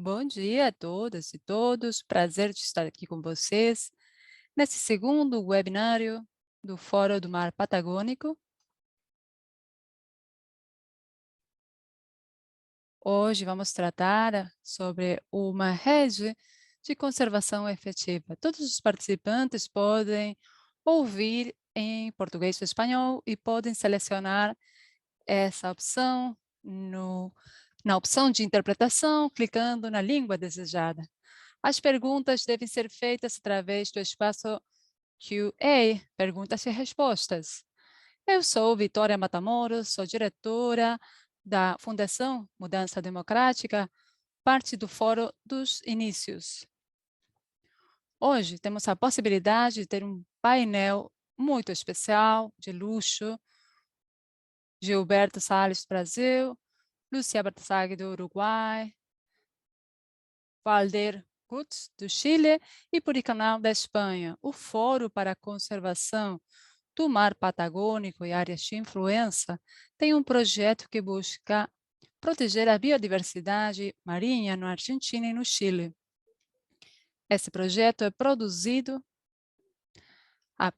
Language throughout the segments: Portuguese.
Bom dia a todas e todos, prazer de estar aqui com vocês nesse segundo webinário do Fórum do Mar Patagônico. Hoje vamos tratar sobre uma rede de conservação efetiva. Todos os participantes podem ouvir em português ou espanhol e podem selecionar essa opção na opção de interpretação, clicando na língua desejada. As perguntas devem ser feitas através do espaço Q&A, perguntas e respostas. Eu sou Vitória Matamoros, sou diretora da Fundação Mudança Democrática, parte do Fórum dos Inícios. Hoje temos a possibilidade de ter um painel muito especial, de luxo. Gilberto Salles do Brasil, Lucia Bartosag do Uruguai, Valder Gutz, do Chile, e Puricanal da Espanha. O Fórum para a Conservação do Mar Patagônico e Áreas de Influência tem um projeto que busca proteger a biodiversidade marinha na Argentina e no Chile. Esse projeto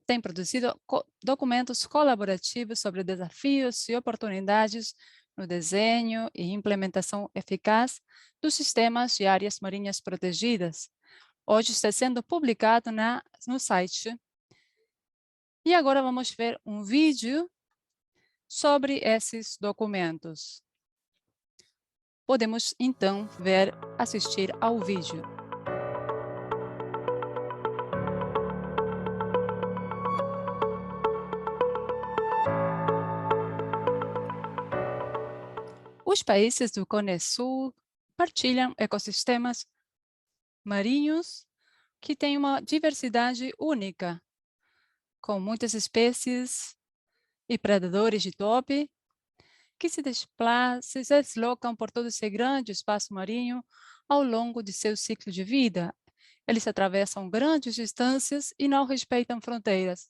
tem produzido documentos colaborativos sobre desafios e oportunidades no desenho e implementação eficaz dos sistemas de áreas marinhas protegidas. Hoje está sendo publicado no site. E agora vamos ver um vídeo sobre esses documentos. Podemos, então, assistir ao vídeo. Os países do Cone Sul partilham ecossistemas marinhos que têm uma diversidade única, com muitas espécies e predadores de tope que se deslocam por todo esse grande espaço marinho ao longo de seu ciclo de vida. Eles atravessam grandes distâncias e não respeitam fronteiras.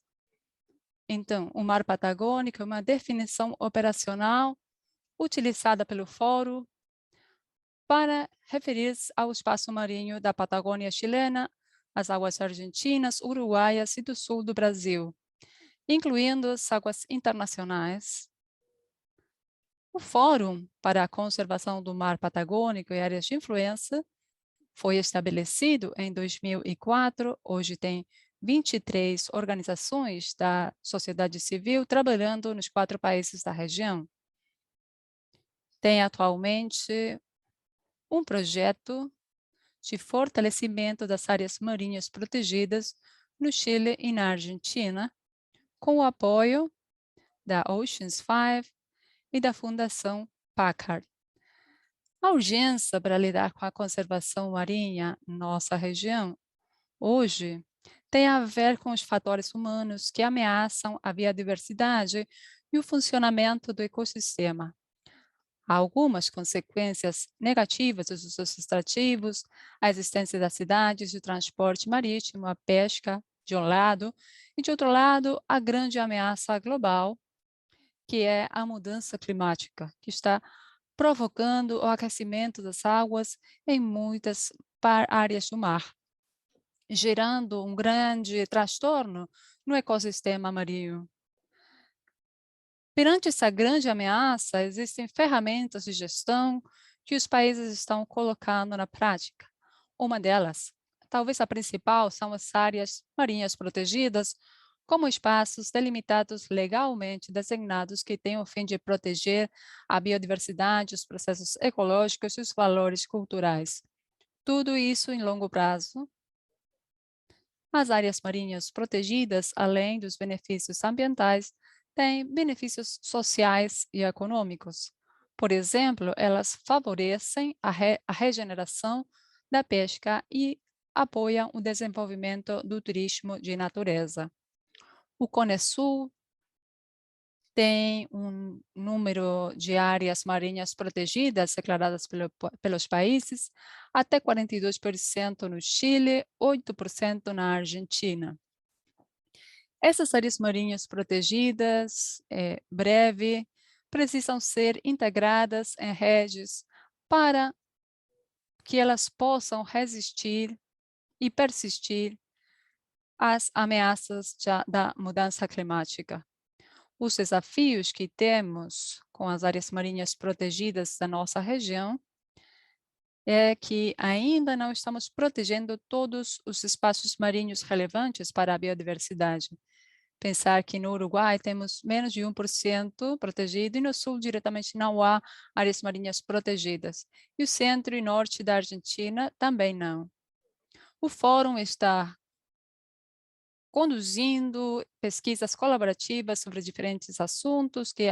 Então, o mar Patagônico é uma definição operacional utilizada pelo Fórum para referir-se ao espaço marinho da Patagônia chilena, as águas argentinas, uruguaias e do sul do Brasil, incluindo as águas internacionais. O Fórum para a Conservação do Mar Patagônico e Áreas de Influência foi estabelecido em 2004, hoje tem 23 organizações da sociedade civil trabalhando nos 4 países da região. Tem atualmente um projeto de fortalecimento das áreas marinhas protegidas no Chile e na Argentina, com o apoio da Oceans 5 e da Fundação Packard. A urgência para lidar com a conservação marinha em nossa região, hoje, tem a ver com os fatores humanos que ameaçam a biodiversidade e o funcionamento do ecossistema. Há algumas consequências negativas dos usos extrativos, a existência das cidades, o transporte marítimo, a pesca, de um lado, e de outro lado, a grande ameaça global, que é a mudança climática, que está provocando o aquecimento das águas em muitas áreas do mar, gerando um grande transtorno no ecossistema marinho. Perante essa grande ameaça, existem ferramentas de gestão que os países estão colocando na prática. Uma delas, talvez a principal, são as áreas marinhas protegidas, como espaços delimitados legalmente designados que têm o fim de proteger a biodiversidade, os processos ecológicos e os valores culturais. Tudo isso em longo prazo. As áreas marinhas protegidas, além dos benefícios ambientais, têm benefícios sociais e econômicos. Por exemplo, elas favorecem a regeneração da pesca e apoiam o desenvolvimento do turismo de natureza. O Cone Sul tem um número de áreas marinhas protegidas declaradas pelos países, até 42% no Chile, 8% na Argentina. Essas áreas marinhas protegidas, precisam ser integradas em redes para que elas possam resistir e persistir às ameaças da mudança climática. Os desafios que temos com as áreas marinhas protegidas da nossa região é que ainda não estamos protegendo todos os espaços marinhos relevantes para a biodiversidade. Pensar que no Uruguai temos menos de 1% protegido e no sul diretamente não há áreas marinhas protegidas. E o centro e norte da Argentina também não. O fórum está conduzindo pesquisas colaborativas sobre diferentes assuntos que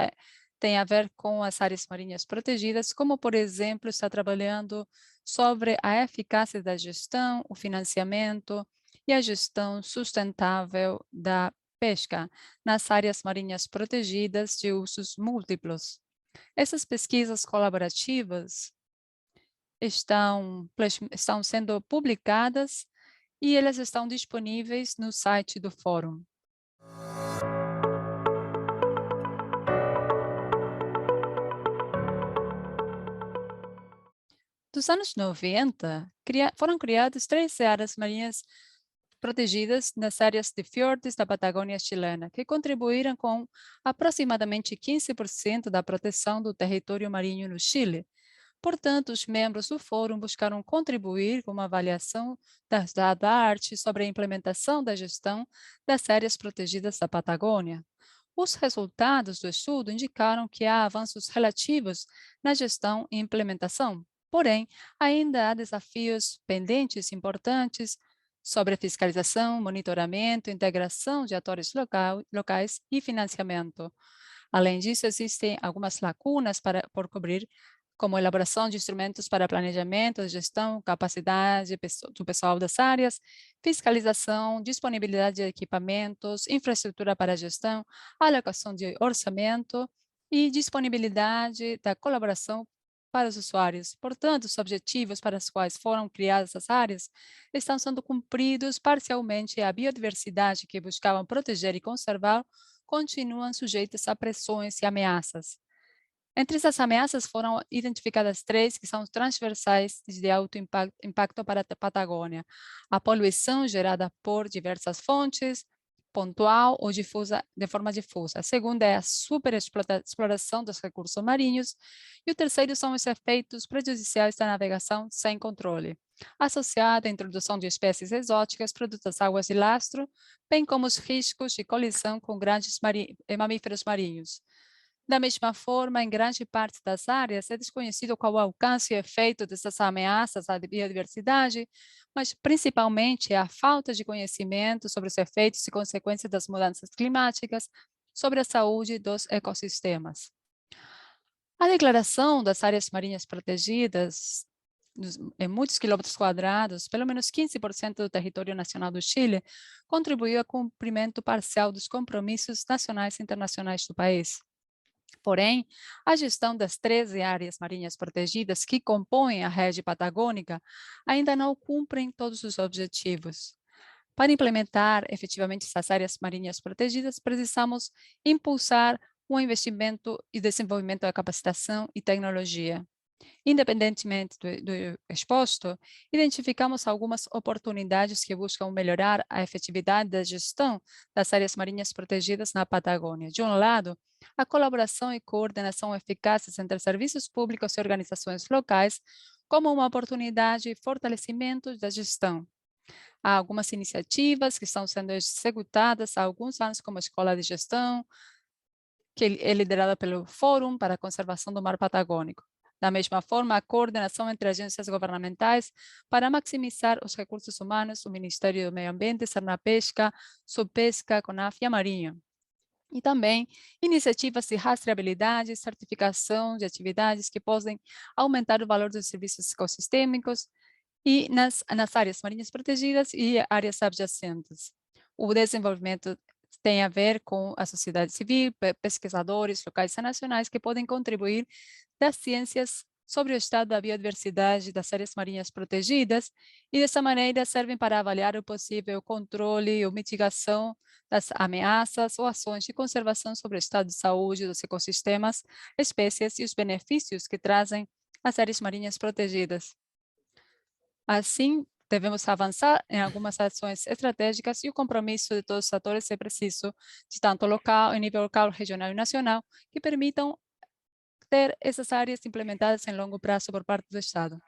têm a ver com as áreas marinhas protegidas, como, por exemplo, está trabalhando sobre a eficácia da gestão, o financiamento e a gestão sustentável da pesca nas áreas marinhas protegidas de usos múltiplos. Essas pesquisas colaborativas estão sendo publicadas e elas estão disponíveis no site do fórum. Dos anos 90, foram criadas 3 áreas marinhas protegidas nas áreas de fiordes da Patagônia chilena, que contribuíram com aproximadamente 15% da proteção do território marinho no Chile. Portanto, os membros do fórum buscaram contribuir com uma avaliação da arte sobre a implementação da gestão das áreas protegidas da Patagônia. Os resultados do estudo indicaram que há avanços relativos na gestão e implementação, porém, ainda há desafios pendentes importantes sobre fiscalização, monitoramento, integração de atores locais e financiamento. Além disso, existem algumas lacunas por cobrir, como elaboração de instrumentos para planejamento, gestão, capacidade do pessoal das áreas, fiscalização, disponibilidade de equipamentos, infraestrutura para gestão, alocação de orçamento e disponibilidade da colaboração para os usuários. Portanto, os objetivos para os quais foram criadas as áreas estão sendo cumpridos parcialmente e a biodiversidade que buscavam proteger e conservar continuam sujeitas a pressões e ameaças. Entre essas ameaças foram identificadas 3 que são transversais de alto impacto para a Patagônia: a poluição gerada por diversas fontes, pontual ou difusa, de forma difusa. A segunda é a superexploração dos recursos marinhos. E o terceiro são os efeitos prejudiciais da navegação sem controle, associada à introdução de espécies exóticas, produtos das águas de lastro, bem como os riscos de colisão com grandes mamíferos marinhos. Da mesma forma, em grande parte das áreas, é desconhecido qual o alcance e efeito dessas ameaças à biodiversidade, mas principalmente a falta de conhecimento sobre os efeitos e consequências das mudanças climáticas sobre a saúde dos ecossistemas. A declaração das áreas marinhas protegidas em muitos quilômetros quadrados, pelo menos 15% do território nacional do Chile, contribuiu ao cumprimento parcial dos compromissos nacionais e internacionais do país. Porém, a gestão das 13 áreas marinhas protegidas que compõem a rede patagônica ainda não cumprem todos os objetivos. Para implementar efetivamente essas áreas marinhas protegidas, precisamos impulsar o investimento e desenvolvimento da capacitação e tecnologia. Independentemente do exposto, identificamos algumas oportunidades que buscam melhorar a efetividade da gestão das áreas marinhas protegidas na Patagônia. De um lado, a colaboração e coordenação eficazes entre serviços públicos e organizações locais, como uma oportunidade de fortalecimento da gestão. Há algumas iniciativas que estão sendo executadas há alguns anos, como a Escola de Gestão, que é liderada pelo Fórum para a Conservação do Mar Patagônico. Da mesma forma, a coordenação entre agências governamentais para maximizar os recursos humanos, o Ministério do Meio Ambiente, Sernapesca, Subpesca, CONAF e a Marinha. E também iniciativas de rastreabilidade e certificação de atividades que podem aumentar o valor dos serviços ecossistêmicos e nas áreas marinhas protegidas e áreas adjacentes. O desenvolvimento tem a ver com a sociedade civil, pesquisadores locais e nacionais que podem contribuir das ciências sobre o estado da biodiversidade das áreas marinhas protegidas e, dessa maneira, servem para avaliar o possível controle ou mitigação das ameaças ou ações de conservação sobre o estado de saúde dos ecossistemas, espécies e os benefícios que trazem as áreas marinhas protegidas. Assim, devemos avançar em algumas ações estratégicas e o compromisso de todos os atores é preciso, de tanto local, em nível local, regional e nacional, que permitam ter essas áreas implementadas em longo prazo por parte do Estado.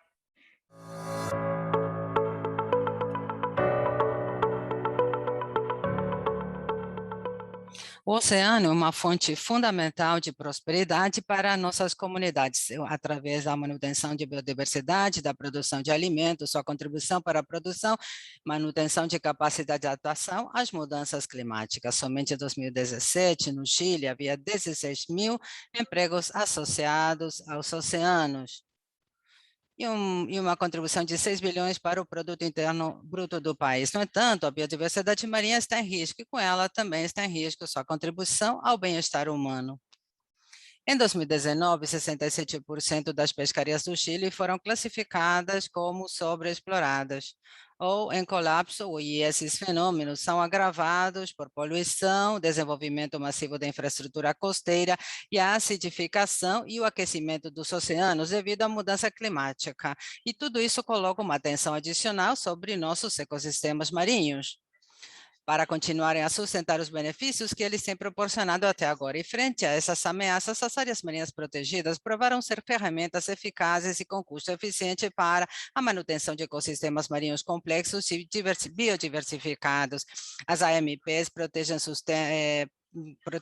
O oceano é uma fonte fundamental de prosperidade para nossas comunidades, através da manutenção de biodiversidade, da produção de alimentos, sua contribuição para a produção, manutenção de capacidade de adaptação às mudanças climáticas. Somente em 2017, no Chile, havia 16 mil empregos associados aos oceanos. E uma contribuição de 6 bilhões para o produto interno bruto do país. No entanto, a biodiversidade marinha está em risco e com ela também está em risco sua contribuição ao bem-estar humano. Em 2019, 67% das pescarias do Chile foram classificadas como sobreexploradas ou em colapso, e esses fenômenos são agravados por poluição, desenvolvimento massivo da infraestrutura costeira e a acidificação e o aquecimento dos oceanos devido à mudança climática. E tudo isso coloca uma tensão adicional sobre nossos ecossistemas marinhos, para continuarem a sustentar os benefícios que eles têm proporcionado até agora. E frente a essas ameaças, as áreas marinhas protegidas provaram ser ferramentas eficazes e com custo eficiente para a manutenção de ecossistemas marinhos complexos e biodiversificados. As AMPs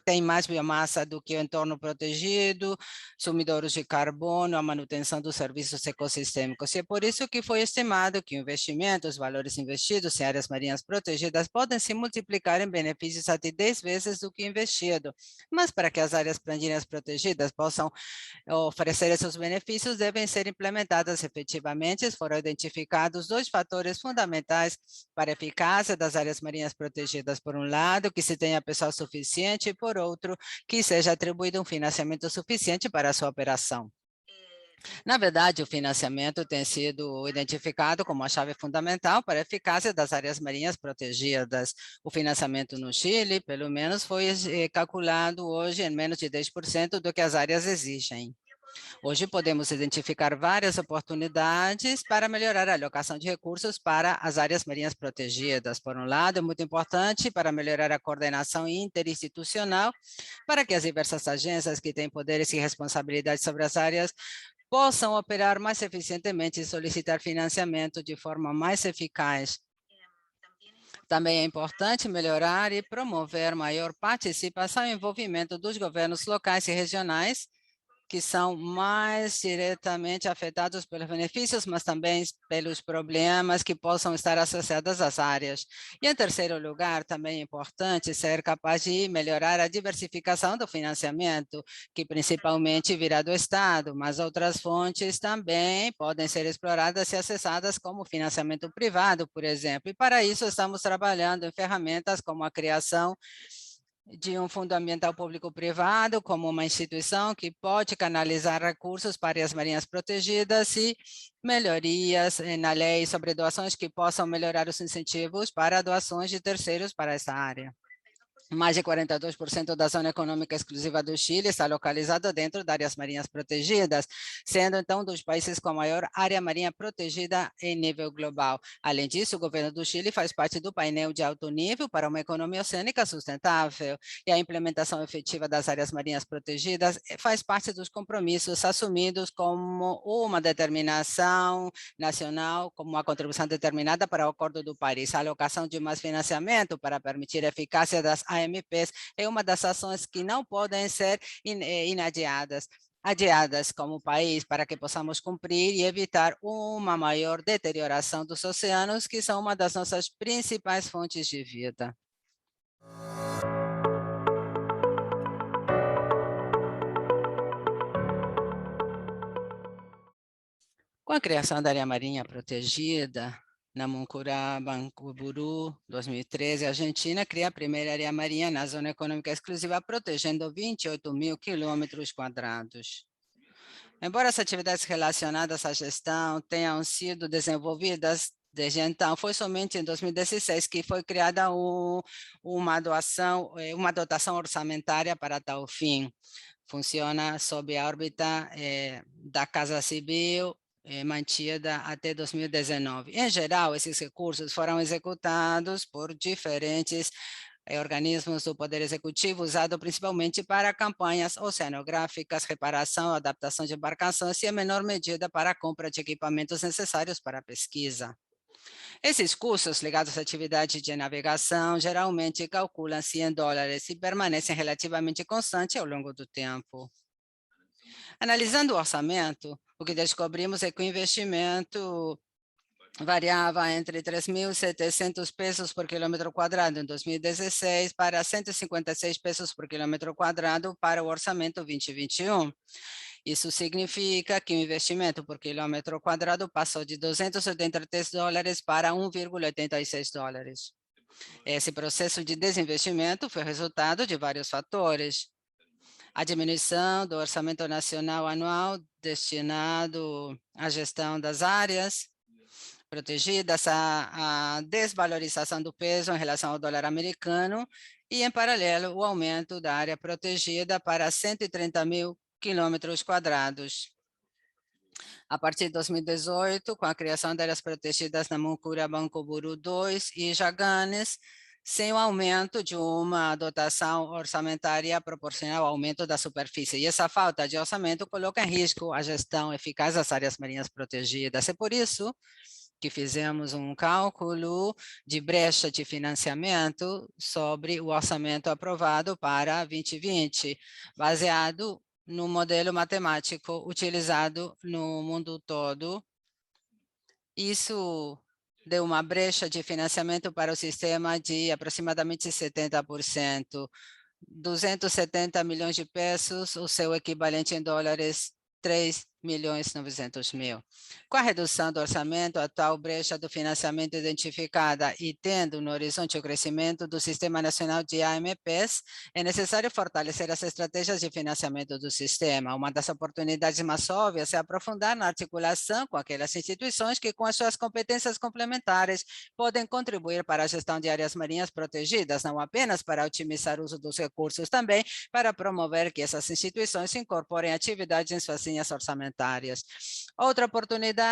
tem mais biomassa do que o entorno protegido, sumidouros de carbono, a manutenção dos serviços ecossistêmicos. E é por isso que foi estimado que o investimento, os valores investidos em áreas marinhas protegidas podem se multiplicar em benefícios até 10 vezes do que investido. Mas para que as áreas marinhas protegidas possam oferecer esses benefícios, devem ser implementadas efetivamente. Foram identificados dois fatores fundamentais para a eficácia das áreas marinhas protegidas. Por um lado, que se tenha pessoal suficiente, e por outro, que seja atribuído um financiamento suficiente para a sua operação. Na verdade, o financiamento tem sido identificado como a chave fundamental para a eficácia das áreas marinhas protegidas. O financiamento no Chile, pelo menos, foi calculado hoje em menos de 10% do que as áreas exigem. Hoje podemos identificar várias oportunidades para melhorar a alocação de recursos para as áreas marinhas protegidas. Por um lado, é muito importante para melhorar a coordenação interinstitucional, para que as diversas agências que têm poderes e responsabilidades sobre as áreas possam operar mais eficientemente e solicitar financiamento de forma mais eficaz. Também é importante melhorar e promover maior participação e envolvimento dos governos locais e regionais, que são mais diretamente afetados pelos benefícios, mas também pelos problemas que possam estar associados às áreas. E, em terceiro lugar, também é importante ser capaz de melhorar a diversificação do financiamento, que principalmente virá do Estado, mas outras fontes também podem ser exploradas e acessadas, como financiamento privado, por exemplo. E, para isso, estamos trabalhando em ferramentas como a criação de um fundo ambiental público-privado, como uma instituição que pode canalizar recursos para as marinhas protegidas e melhorias na lei sobre doações que possam melhorar os incentivos para doações de terceiros para essa área. Mais de 42% da zona econômica exclusiva do Chile está localizada dentro de áreas marinhas protegidas, sendo então um dos países com a maior área marinha protegida em nível global. Além disso, o governo do Chile faz parte do painel de alto nível para uma economia oceânica sustentável, e a implementação efetiva das áreas marinhas protegidas faz parte dos compromissos assumidos como uma determinação nacional, como uma contribuição determinada para o Acordo do Paris. A alocação de mais financiamento para permitir a eficácia das AMPs é uma das ações que não podem ser adiadas como país, para que possamos cumprir e evitar uma maior deterioração dos oceanos, que são uma das nossas principais fontes de vida. Com a criação da área marinha protegida, na Mucurabancuburu, 2013, a Argentina cria a primeira área marinha na zona econômica exclusiva, protegendo 28 mil quilômetros quadrados. Embora as atividades relacionadas à gestão tenham sido desenvolvidas desde então, foi somente em 2016 que foi criada uma dotação orçamentária para tal fim. Funciona sob a órbita da Casa Civil mantida até 2019. Em geral, esses recursos foram executados por diferentes organismos do Poder Executivo, usado principalmente para campanhas oceanográficas, reparação, adaptação de embarcações e, em menor medida, para a compra de equipamentos necessários para a pesquisa. Esses custos ligados à atividade de navegação geralmente calculam-se em dólares e permanecem relativamente constantes ao longo do tempo. Analisando o orçamento, o que descobrimos é que o investimento variava entre 3.700 pesos por quilômetro quadrado em 2016 para 156 pesos por quilômetro quadrado para o orçamento 2021. Isso significa que o investimento por quilômetro quadrado passou de 283 dólares para 1,86 dólares. Esse processo de desinvestimento foi resultado de vários fatores. A diminuição do orçamento nacional anual destinado à gestão das áreas protegidas, a desvalorização do peso em relação ao dólar americano e, em paralelo, o aumento da área protegida para 130 mil quilômetros quadrados. A partir de 2018, com a criação de áreas protegidas na Mucura, Bancoburu 2 e Jaganes, sem o aumento de uma dotação orçamentária proporcional ao aumento da superfície. E essa falta de orçamento coloca em risco a gestão eficaz das áreas marinhas protegidas. É por isso que fizemos um cálculo de brecha de financiamento sobre o orçamento aprovado para 2020, baseado no modelo matemático utilizado no mundo todo. Isso deu uma brecha de financiamento para o sistema de aproximadamente 70%, 270 milhões de pesos, o seu equivalente em dólares, 3.900.000. Com a redução do orçamento, a atual brecha do financiamento identificada e tendo no horizonte o crescimento do Sistema Nacional de AMPs, é necessário fortalecer as estratégias de financiamento do sistema. Uma das oportunidades mais óbvias é aprofundar na articulação com aquelas instituições que, com as suas competências complementares, podem contribuir para a gestão de áreas marinhas protegidas, não apenas para otimizar o uso dos recursos, também para promover que essas instituições incorporem atividades em suas linhas orçamentárias. Outra oportunidade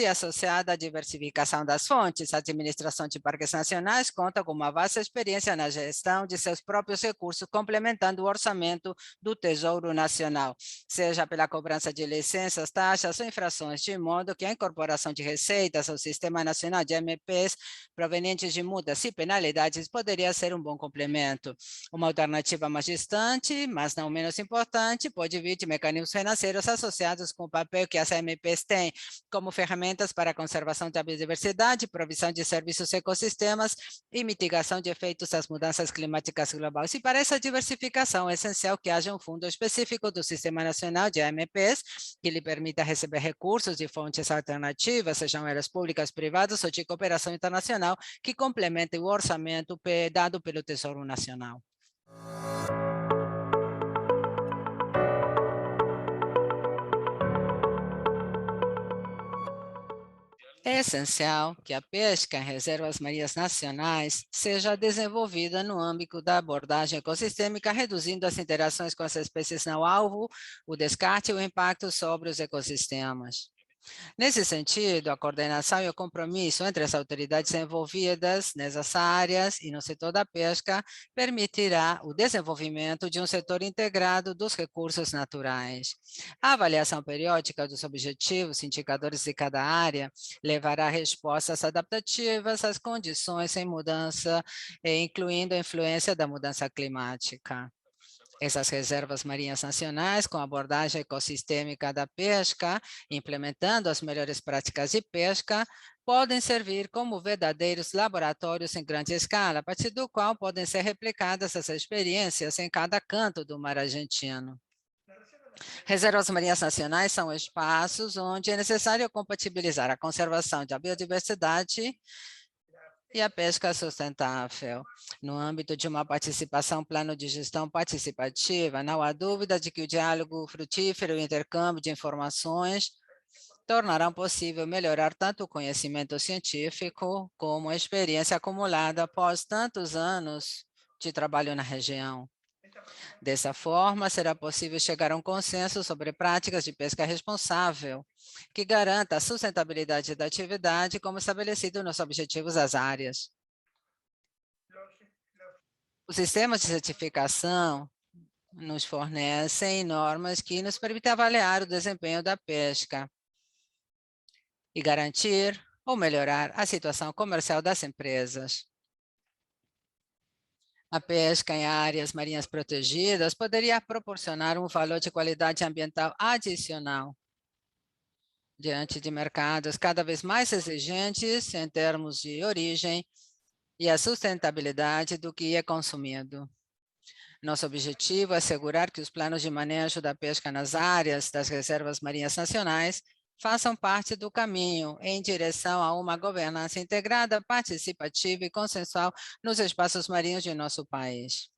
associada à diversificação das fontes. A administração de parques nacionais conta com uma vasta experiência na gestão de seus próprios recursos, complementando o orçamento do Tesouro Nacional, seja pela cobrança de licenças, taxas ou infrações, de modo que a incorporação de receitas ao Sistema Nacional de MPs provenientes de multas e penalidades poderia ser um bom complemento. Uma alternativa mais distante, mas não menos importante, pode vir de mecanismos financeiros associados com o papel que as MPs têm como ferramentas para a conservação da biodiversidade, provisão de serviços e ecossistemas e mitigação de efeitos das mudanças climáticas globais. E para essa diversificação é essencial que haja um fundo específico do Sistema Nacional de AMPs que lhe permita receber recursos de fontes alternativas, sejam elas públicas, privadas ou de cooperação internacional, que complementem o orçamento dado pelo Tesouro Nacional. É essencial que a pesca em reservas marinhas nacionais seja desenvolvida no âmbito da abordagem ecossistêmica, reduzindo as interações com as espécies não alvo, o descarte e o impacto sobre os ecossistemas. Nesse sentido, a coordenação e o compromisso entre as autoridades envolvidas nessas áreas e no setor da pesca permitirá o desenvolvimento de um setor integrado dos recursos naturais. A avaliação periódica dos objetivos e indicadores de cada área levará a respostas adaptativas às condições em mudança, incluindo a influência da mudança climática. Essas reservas marinhas nacionais, com abordagem ecossistêmica da pesca, implementando as melhores práticas de pesca, podem servir como verdadeiros laboratórios em grande escala, a partir do qual podem ser replicadas essas experiências em cada canto do mar argentino. Reservas marinhas nacionais são espaços onde é necessário compatibilizar a conservação da biodiversidade e a pesca sustentável. No âmbito de uma participação, plano de gestão participativa, não há dúvida de que o diálogo frutífero e o intercâmbio de informações tornarão possível melhorar tanto o conhecimento científico como a experiência acumulada após tantos anos de trabalho na região. Dessa forma, será possível chegar a um consenso sobre práticas de pesca responsável, que garanta a sustentabilidade da atividade, como estabelecido nos objetivos das áreas. Os sistemas de certificação nos fornecem normas que nos permitem avaliar o desempenho da pesca e garantir ou melhorar a situação comercial das empresas. A pesca em áreas marinhas protegidas poderia proporcionar um valor de qualidade ambiental adicional diante de mercados cada vez mais exigentes em termos de origem e a sustentabilidade do que é consumido. Nosso objetivo é assegurar que os planos de manejo da pesca nas áreas das reservas marinhas nacionais façam parte do caminho em direção a uma governança integrada, participativa e consensual nos espaços marinhos de nosso país.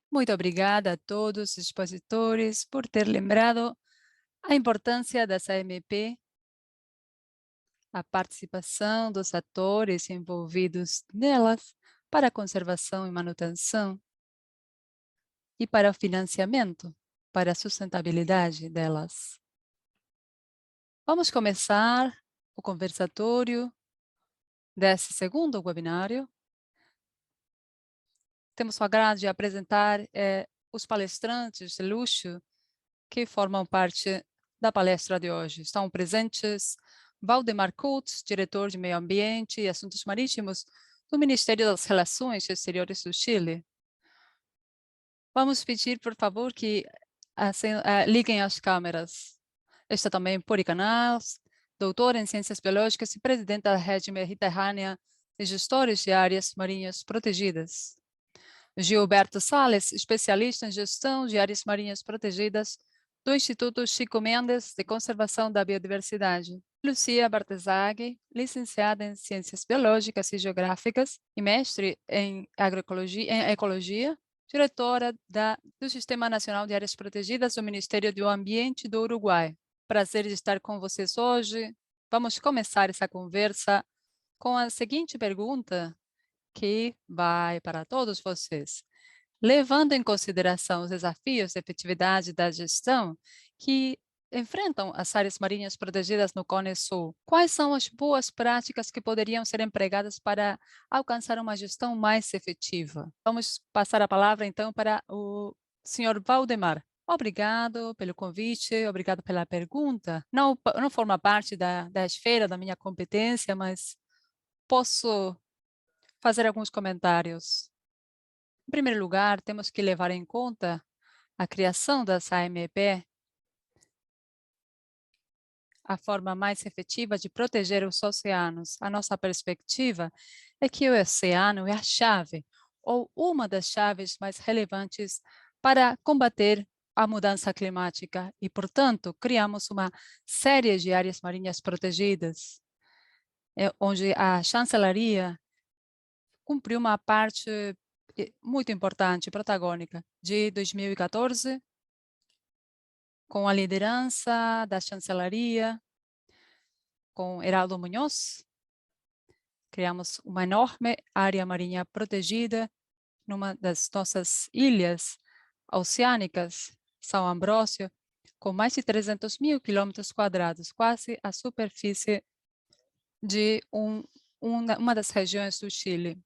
Muito obrigada a todos os expositores por ter lembrado a importância das AMP, a participação dos atores envolvidos nelas para a conservação e manutenção e para o financiamento, para a sustentabilidade delas. Vamos começar o conversatório desse segundo webinário. Temos o agrado de apresentar os palestrantes de luxo que formam parte da palestra de hoje. Estão presentes Valdemar Coutts, diretor de Meio Ambiente e Assuntos Marítimos do Ministério das Relações Exteriores do Chile. Vamos pedir, por favor, que liguem as câmeras. Está também Puri Canals, doutora em Ciências Biológicas e presidente da Rede Mediterrânea de Gestores de Áreas Marinhas Protegidas. Gilberto Sales, especialista em gestão de áreas marinhas protegidas do Instituto Chico Mendes de Conservação da Biodiversidade. Lucia Bartesaghi, licenciada em Ciências Biológicas e Geográficas e mestre em Ecologia, diretora do Sistema Nacional de Áreas Protegidas do Ministério do Ambiente do Uruguai. Prazer de estar com vocês hoje. Vamos começar essa conversa com a seguinte pergunta, que vai para todos vocês. Levando em consideração os desafios de efetividade da gestão que enfrentam as áreas marinhas protegidas no Cone Sul, quais são as boas práticas que poderiam ser empregadas para alcançar uma gestão mais efetiva? Vamos passar a palavra, então, para o senhor Valdemar. Obrigado pelo convite, obrigado pela pergunta. Não forma parte da esfera da minha competência, mas posso fazer alguns comentários. Em primeiro lugar, temos que levar em conta a criação das AMP, a forma mais efetiva de proteger os oceanos. A nossa perspectiva é que o oceano é a chave, ou uma das chaves mais relevantes para combater a mudança climática e, portanto, criamos uma série de áreas marinhas protegidas, onde a chancelaria cumpriu uma parte muito importante, protagônica, de 2014, com a liderança da chancelaria, com Heraldo Munhoz. Criamos uma enorme área marinha protegida numa das nossas ilhas oceânicas, São Ambrósio, com mais de 300 mil quilômetros quadrados, quase a superfície de uma das regiões do Chile.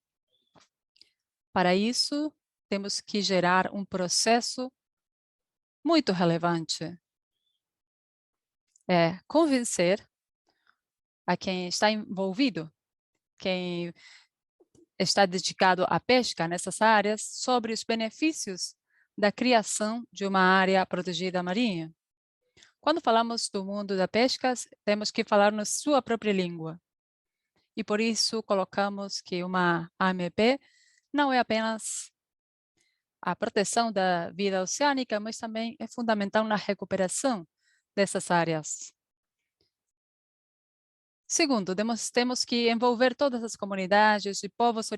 Para isso, temos que gerar um processo muito relevante. É convencer a quem está envolvido, quem está dedicado à pesca nessas áreas sobre os benefícios da criação de uma área protegida marinha. Quando falamos do mundo da pesca, temos que falar na sua própria língua. E por isso colocamos que uma AMP não é apenas a proteção da vida oceânica, mas também é fundamental na recuperação dessas áreas. Segundo, temos que envolver todas as comunidades e povos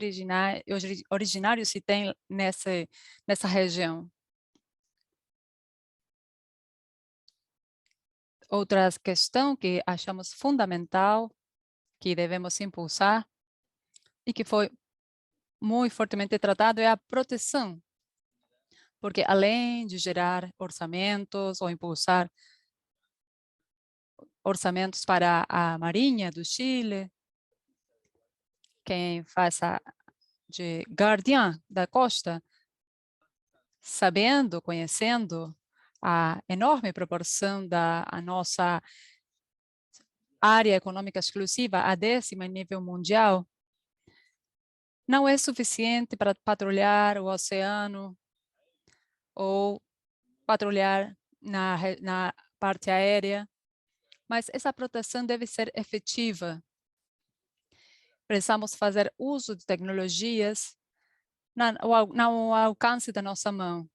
originários que tem nessa região. Outra questão que achamos fundamental, que devemos impulsar, e que foi muito fortemente tratado, é a proteção. Porque além de gerar orçamentos ou impulsar orçamentos para a Marinha do Chile, quem faça de guardiã da costa, sabendo, conhecendo a enorme proporção da nossa área econômica exclusiva, a 10ª em nível mundial, não é suficiente para patrulhar o oceano ou patrulhar na parte aérea, mas essa proteção deve ser efetiva. Precisamos fazer uso de tecnologias no alcance da nossa mão,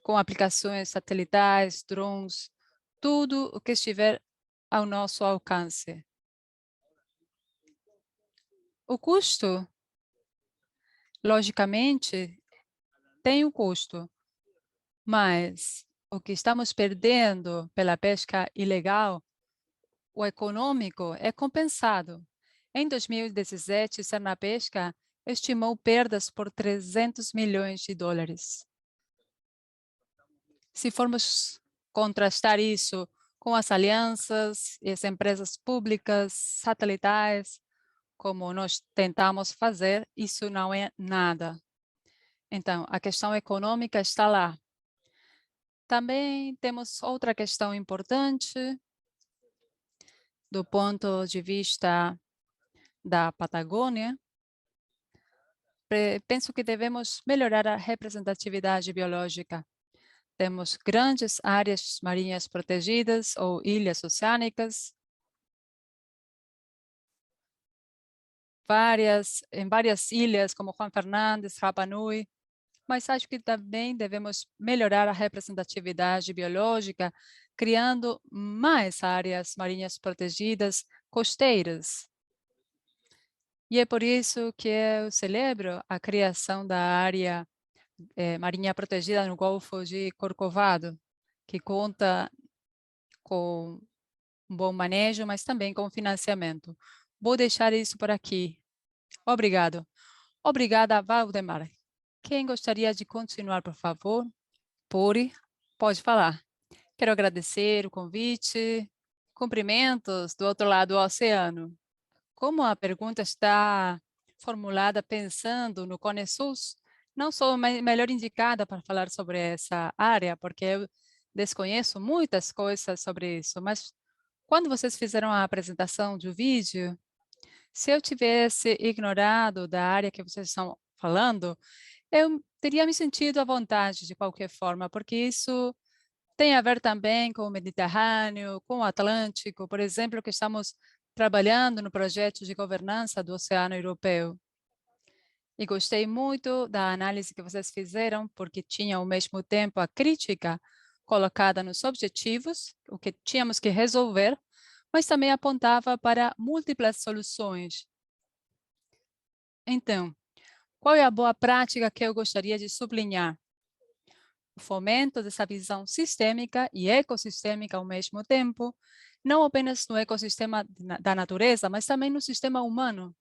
com aplicações satelitais, drones, tudo o que estiver ao nosso alcance. O custo, logicamente, tem um custo, mas o que estamos perdendo pela pesca ilegal, o econômico, é compensado. Em 2017, o Cernapesca estimou perdas por 300 milhões de dólares. Se formos contrastar isso com as alianças e as empresas públicas satelitais, como nós tentamos fazer, isso não é nada. Então, a questão econômica está lá. Também temos outra questão importante do ponto de vista da Patagônia. Penso que devemos melhorar a representatividade biológica. Temos grandes áreas marinhas protegidas ou ilhas oceânicas, em várias ilhas, como Juan Fernández, Rapa Nui, mas acho que também devemos melhorar a representatividade biológica, criando mais áreas marinhas protegidas costeiras. E é por isso que eu celebro a criação da área marinha protegida no Golfo de Corcovado, que conta com um bom manejo, mas também com financiamento. Vou deixar isso por aqui. Obrigado. Obrigada, Valdemar. Quem gostaria de continuar, por favor? Puri, pode falar. Quero agradecer o convite. Cumprimentos do outro lado do oceano. Como a pergunta está formulada pensando no Cone SUS, não sou a melhor indicada para falar sobre essa área, porque eu desconheço muitas coisas sobre isso, mas quando vocês fizeram a apresentação do vídeo, se eu tivesse ignorado da área que vocês estão falando, eu teria me sentido à vontade de qualquer forma, porque isso tem a ver também com o Mediterrâneo, com o Atlântico, por exemplo, que estamos trabalhando no projeto de governança do Oceano Europeu. E gostei muito da análise que vocês fizeram, porque tinha ao mesmo tempo a crítica colocada nos objetivos, o que tínhamos que resolver, mas também apontava para múltiplas soluções. Então, qual é a boa prática que eu gostaria de sublinhar? O fomento dessa visão sistêmica e ecossistêmica ao mesmo tempo, não apenas no ecossistema da natureza, mas também no sistema humano.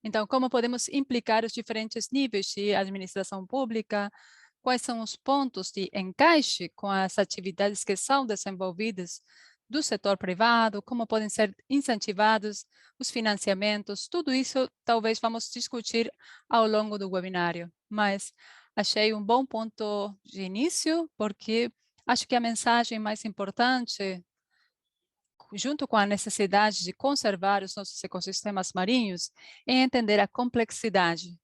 Então, como podemos implicar os diferentes níveis de administração pública? Quais são os pontos de encaixe com as atividades que são desenvolvidas do setor privado? Como podem ser incentivados os financiamentos? Tudo isso talvez vamos discutir ao longo do webinário, mas achei um bom ponto de início, porque acho que a mensagem mais importante junto com a necessidade de conservar os nossos ecossistemas marinhos, é entender a complexidade.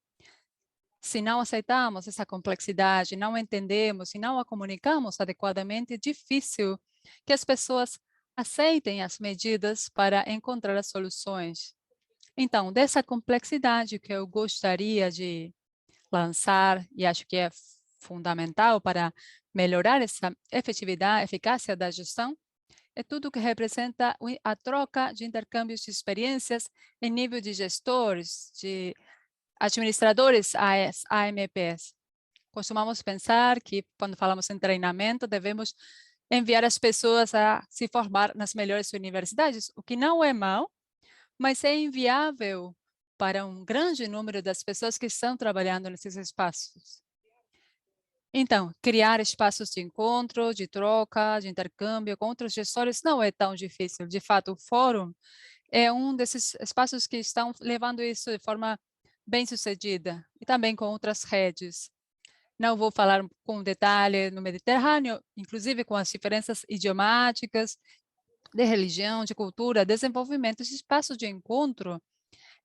Se não aceitamos essa complexidade, não entendemos e não a comunicamos adequadamente, é difícil que as pessoas aceitem as medidas para encontrar as soluções. Então, dessa complexidade que eu gostaria de lançar, e acho que é fundamental para melhorar essa efetividade, eficácia da gestão, é tudo que representa a troca de intercâmbios de experiências em nível de gestores, de administradores AMPs. Costumamos pensar que, quando falamos em treinamento, devemos enviar as pessoas a se formar nas melhores universidades, o que não é mau, mas é inviável para um grande número das pessoas que estão trabalhando nesses espaços. Então, criar espaços de encontro, de troca, de intercâmbio com outros gestores não é tão difícil. De fato, o fórum é um desses espaços que estão levando isso de forma bem-sucedida, e também com outras redes. Não vou falar com detalhe no Mediterrâneo, inclusive com as diferenças idiomáticas, de religião, de cultura, desenvolvimento. Esse espaço de encontro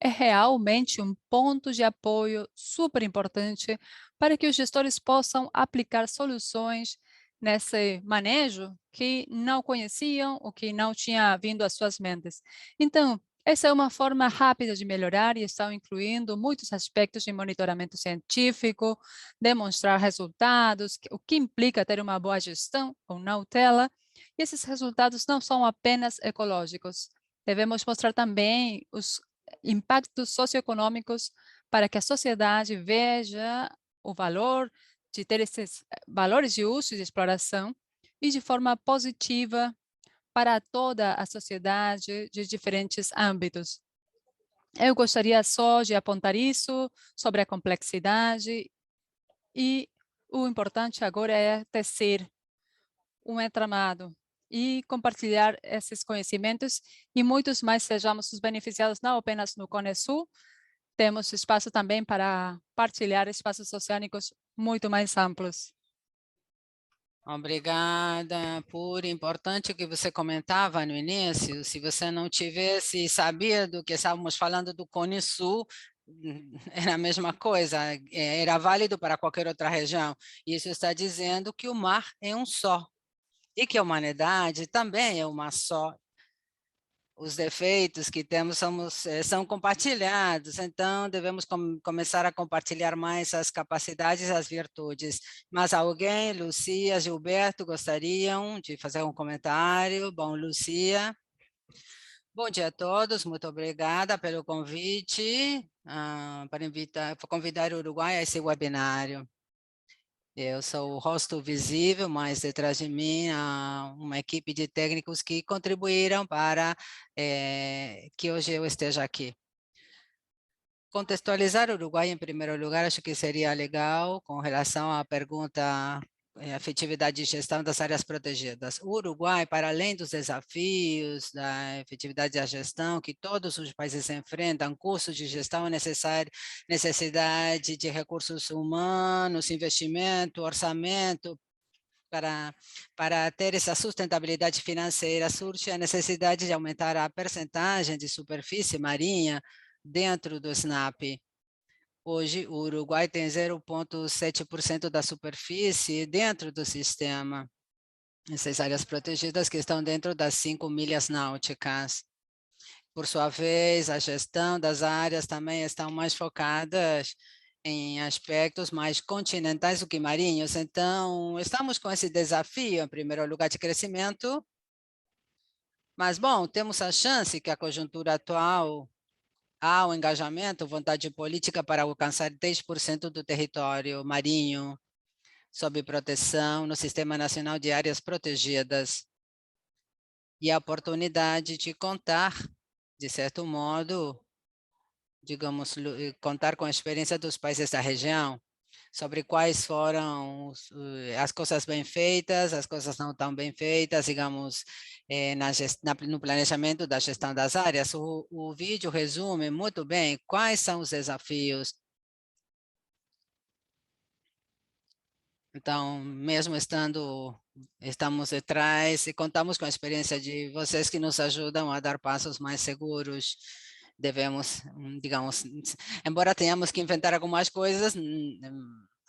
é realmente um ponto de apoio super importante para que os gestores possam aplicar soluções nesse manejo que não conheciam ou que não tinha vindo às suas mentes. Então, essa é uma forma rápida de melhorar e estão incluindo muitos aspectos de monitoramento científico, demonstrar resultados, o que implica ter uma boa gestão ou não tê-la. E esses resultados não são apenas ecológicos. Devemos mostrar também os impactos socioeconômicos para que a sociedade veja o valor de ter esses valores de uso e de exploração e de forma positiva para toda a sociedade de diferentes âmbitos. Eu gostaria só de apontar isso sobre a complexidade e o importante agora é tecer um entramado e compartilhar esses conhecimentos e muitos mais sejamos os beneficiados não apenas no Cone Sul, temos espaço também para partilhar espaços oceânicos muito mais amplos. Obrigada. Por importante que você comentava no início, se você não tivesse sabia do que estávamos falando do Cone Sul, era a mesma coisa, era válido para qualquer outra região. Isso está dizendo que o mar é um só e que a humanidade também é uma só. Os defeitos que temos são compartilhados, então devemos começar a compartilhar mais as capacidades e as virtudes. Mas alguém, Lucia, Gilberto, gostariam de fazer um comentário? Bom, Lucia. Bom dia a todos, muito obrigada pelo convite, para convidar o Uruguai a esse webinário. Eu sou o rosto visível, mas detrás de mim há uma equipe de técnicos que contribuíram para que hoje eu esteja aqui. Contextualizar o Uruguai, em primeiro lugar, acho que seria legal com relação à pergunta efetividade de gestão das áreas protegidas. O Uruguai, para além dos desafios da efetividade da gestão que todos os países enfrentam, custos de gestão é necessidade de recursos humanos, investimento, orçamento, para ter essa sustentabilidade financeira, surge a necessidade de aumentar a percentagem de superfície marinha dentro do SNAP. Hoje, o Uruguai tem 0,7% da superfície dentro do sistema. Essas áreas protegidas que estão dentro das 5 milhas náuticas. Por sua vez, a gestão das áreas também estão mais focadas em aspectos mais continentais do que marinhos. Então, estamos com esse desafio, em primeiro lugar, de crescimento. Mas, bom, temos a chance que a conjuntura atual há um engajamento, vontade política para alcançar 10% do território marinho sob proteção no Sistema Nacional de Áreas Protegidas. E a oportunidade de contar, de certo modo, digamos, contar com a experiência dos países da região, sobre quais foram as coisas bem feitas, as coisas não tão bem feitas, digamos, no planejamento da gestão das áreas. O vídeo resume muito bem quais são os desafios Então, mesmo estamos atrás e contamos com a experiência de vocês que nos ajudam a dar passos mais seguros. Devemos, digamos, embora tenhamos que inventar algumas coisas,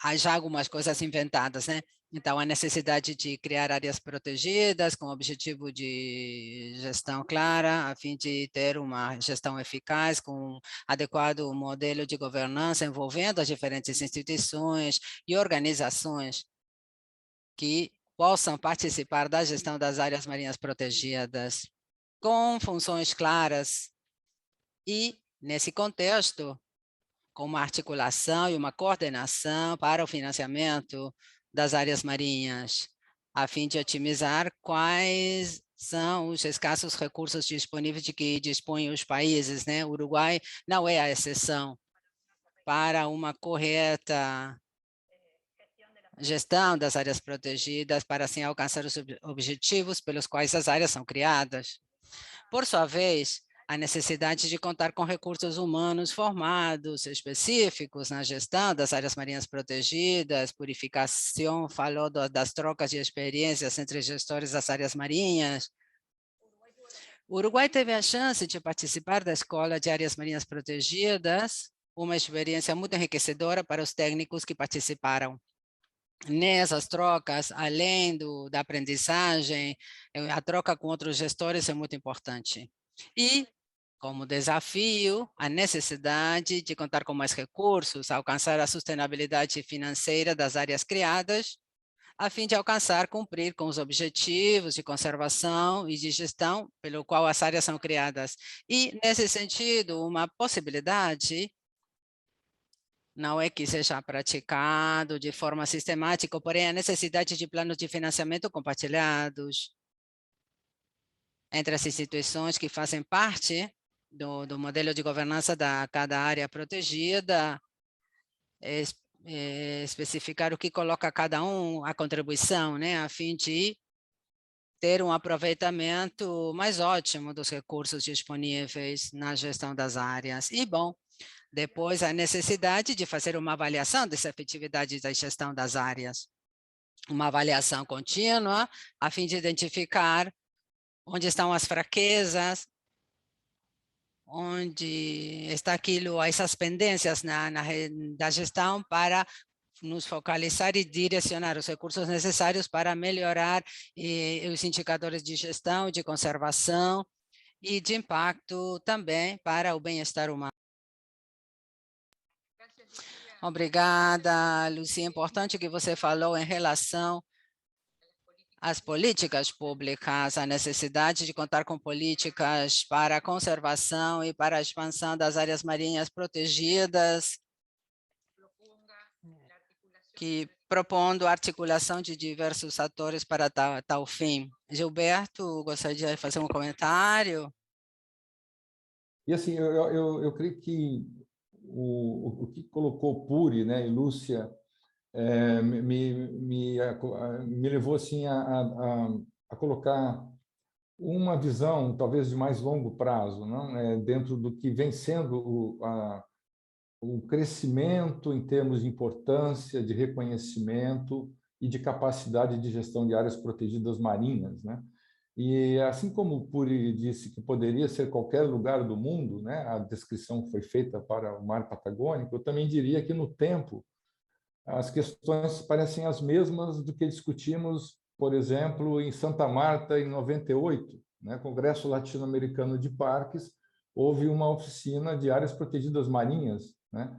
há já algumas coisas inventadas, né? Então, a necessidade de criar áreas protegidas com objetivo de gestão clara, a fim de ter uma gestão eficaz, com adequado modelo de governança envolvendo as diferentes instituições e organizações que possam participar da gestão das áreas marinhas protegidas, com funções claras e, nesse contexto, com uma articulação e uma coordenação para o financiamento das áreas marinhas, a fim de otimizar quais são os escassos recursos disponíveis de que dispõem os países, né? O Uruguai não é a exceção para uma correta gestão das áreas protegidas para assim alcançar os objetivos pelos quais as áreas são criadas. Por sua vez, a necessidade de contar com recursos humanos formados, específicos na gestão das áreas marinhas protegidas, Purificação falou das trocas de experiências entre gestores das áreas marinhas. O Uruguai teve a chance de participar da Escola de Áreas Marinhas Protegidas, uma experiência muito enriquecedora para os técnicos que participaram. Nessas trocas, além da aprendizagem, a troca com outros gestores é muito importante. E, como desafio, a necessidade de contar com mais recursos, alcançar a sustentabilidade financeira das áreas criadas, a fim de cumprir com os objetivos de conservação e de gestão pelo qual as áreas são criadas. E, nesse sentido, uma possibilidade não é que seja praticado de forma sistemática, porém a necessidade de planos de financiamento compartilhados entre as instituições que fazem parte do modelo de governança da cada área protegida, especificar o que coloca cada a contribuição, né, a fim de ter um aproveitamento mais ótimo dos recursos disponíveis na gestão das áreas. E, bom, depois, a necessidade de fazer uma avaliação dessa efetividade da gestão das áreas. Uma avaliação contínua, a fim de identificar onde estão as fraquezas, onde está essas pendências da gestão para nos focalizar e direcionar os recursos necessários para melhorar os indicadores de gestão, de conservação e de impacto também para o bem-estar humano. Obrigada, Lucia. É importante o que você falou em relação às políticas públicas, a necessidade de contar com políticas para a conservação e para a expansão das áreas marinhas protegidas, que propondo a articulação de diversos atores para tal fim. Gilberto, gostaria de fazer um comentário? E assim, eu creio que o que colocou Puri, né, e Lúcia, me levou assim a colocar uma visão talvez de mais longo prazo, não? Dentro do que vem sendo o crescimento em termos de importância, de reconhecimento e de capacidade de gestão de áreas protegidas marinhas, né? E assim como o Puri disse que poderia ser qualquer lugar do mundo, né? A descrição foi feita para o mar Patagônico, eu também diria que no tempo as questões parecem as mesmas do que discutimos, por exemplo, em Santa Marta em 98, né? Congresso Latino-Americano de Parques, houve uma oficina de áreas protegidas marinhas, né?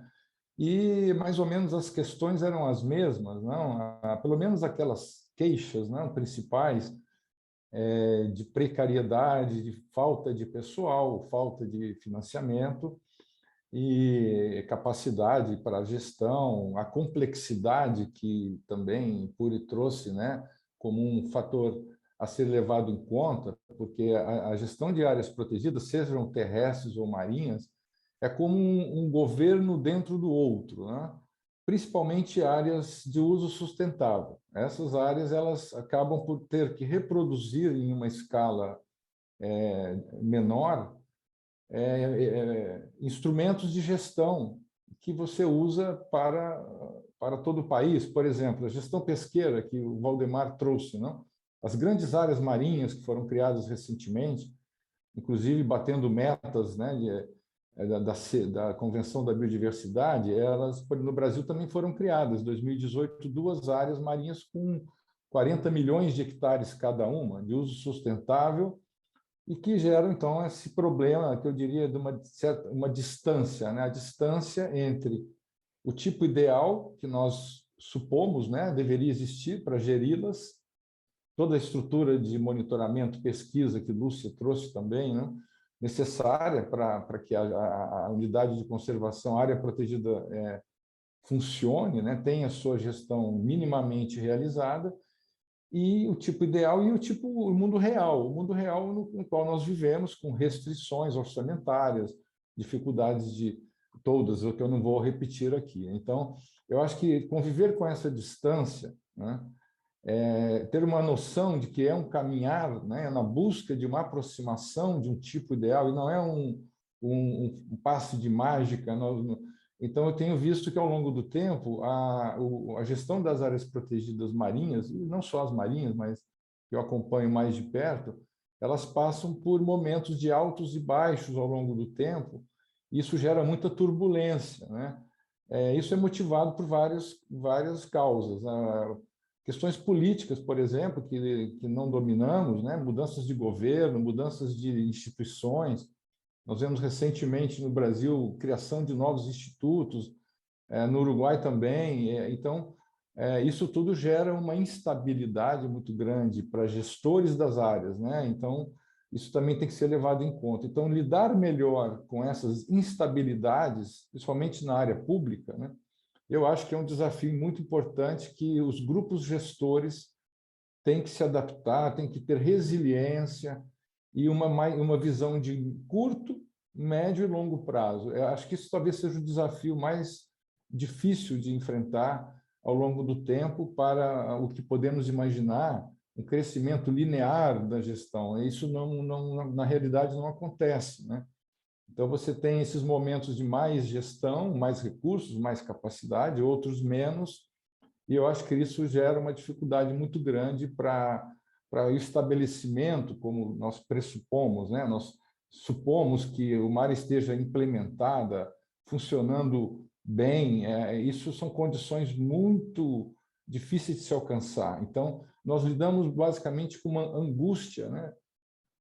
E mais ou menos as questões eram as mesmas, não? Pelo menos aquelas queixas, não, principais, de precariedade, de falta de pessoal, falta de financiamento e capacidade para a gestão, a complexidade que também Puri trouxe, né, como um fator a ser levado em conta, porque a gestão de áreas protegidas, sejam terrestres ou marinhas, é como um governo dentro do outro, né? Principalmente áreas de uso sustentável. Essas áreas elas acabam por ter que reproduzir em uma escala menor instrumentos de gestão que você usa para para todo o país. Por exemplo, a gestão pesqueira que o Valdemar trouxe, não? As grandes áreas marinhas que foram criadas recentemente, inclusive batendo metas, né, da Convenção da Biodiversidade, elas no Brasil também foram criadas. Em 2018, 2 áreas marinhas com 40 milhões de hectares cada uma, de uso sustentável, e que geram, então, esse problema, que eu diria, de uma distância, né? A distância entre o tipo ideal que nós supomos, né, deveria existir para geri-las, toda a estrutura de monitoramento, pesquisa que Lúcia trouxe também, né, necessária para que a unidade de conservação, a área protegida, funcione, né, tenha sua gestão minimamente realizada, e o tipo ideal e o mundo real no qual nós vivemos, com restrições orçamentárias, dificuldades de todas, o que eu não vou repetir aqui. Então, eu acho que conviver com essa distância, né, ter uma noção de que é um caminhar, né, na busca de uma aproximação de um tipo ideal, e não é um passe de mágica. Então, eu tenho visto que, ao longo do tempo, a gestão das áreas protegidas marinhas, e não só as marinhas, mas que eu acompanho mais de perto, elas passam por momentos de altos e baixos ao longo do tempo, e isso gera muita turbulência, né? Isso é motivado por várias causas. Questões políticas, por exemplo, que não dominamos, né? Mudanças de governo, mudanças de instituições. Nós vemos recentemente no Brasil criação de novos institutos, no Uruguai também. Então, isso tudo gera uma instabilidade muito grande para gestores das áreas, né? Então, isso também tem que ser levado em conta. Então, lidar melhor com essas instabilidades, principalmente na área pública, né? Eu acho que é um desafio muito importante que os grupos gestores têm que se adaptar, têm que ter resiliência e uma visão de curto, médio e longo prazo. Eu acho que isso talvez seja o desafio mais difícil de enfrentar ao longo do tempo para o que podemos imaginar um crescimento linear da gestão. Isso na realidade não acontece, né? Então, você tem esses momentos de mais gestão, mais recursos, mais capacidade, outros menos, e eu acho que isso gera uma dificuldade muito grande para o estabelecimento, como nós pressupomos, né? Nós supomos que uma área esteja implementada, funcionando bem, isso são condições muito difíceis de se alcançar. Então, nós lidamos basicamente com uma angústia, né,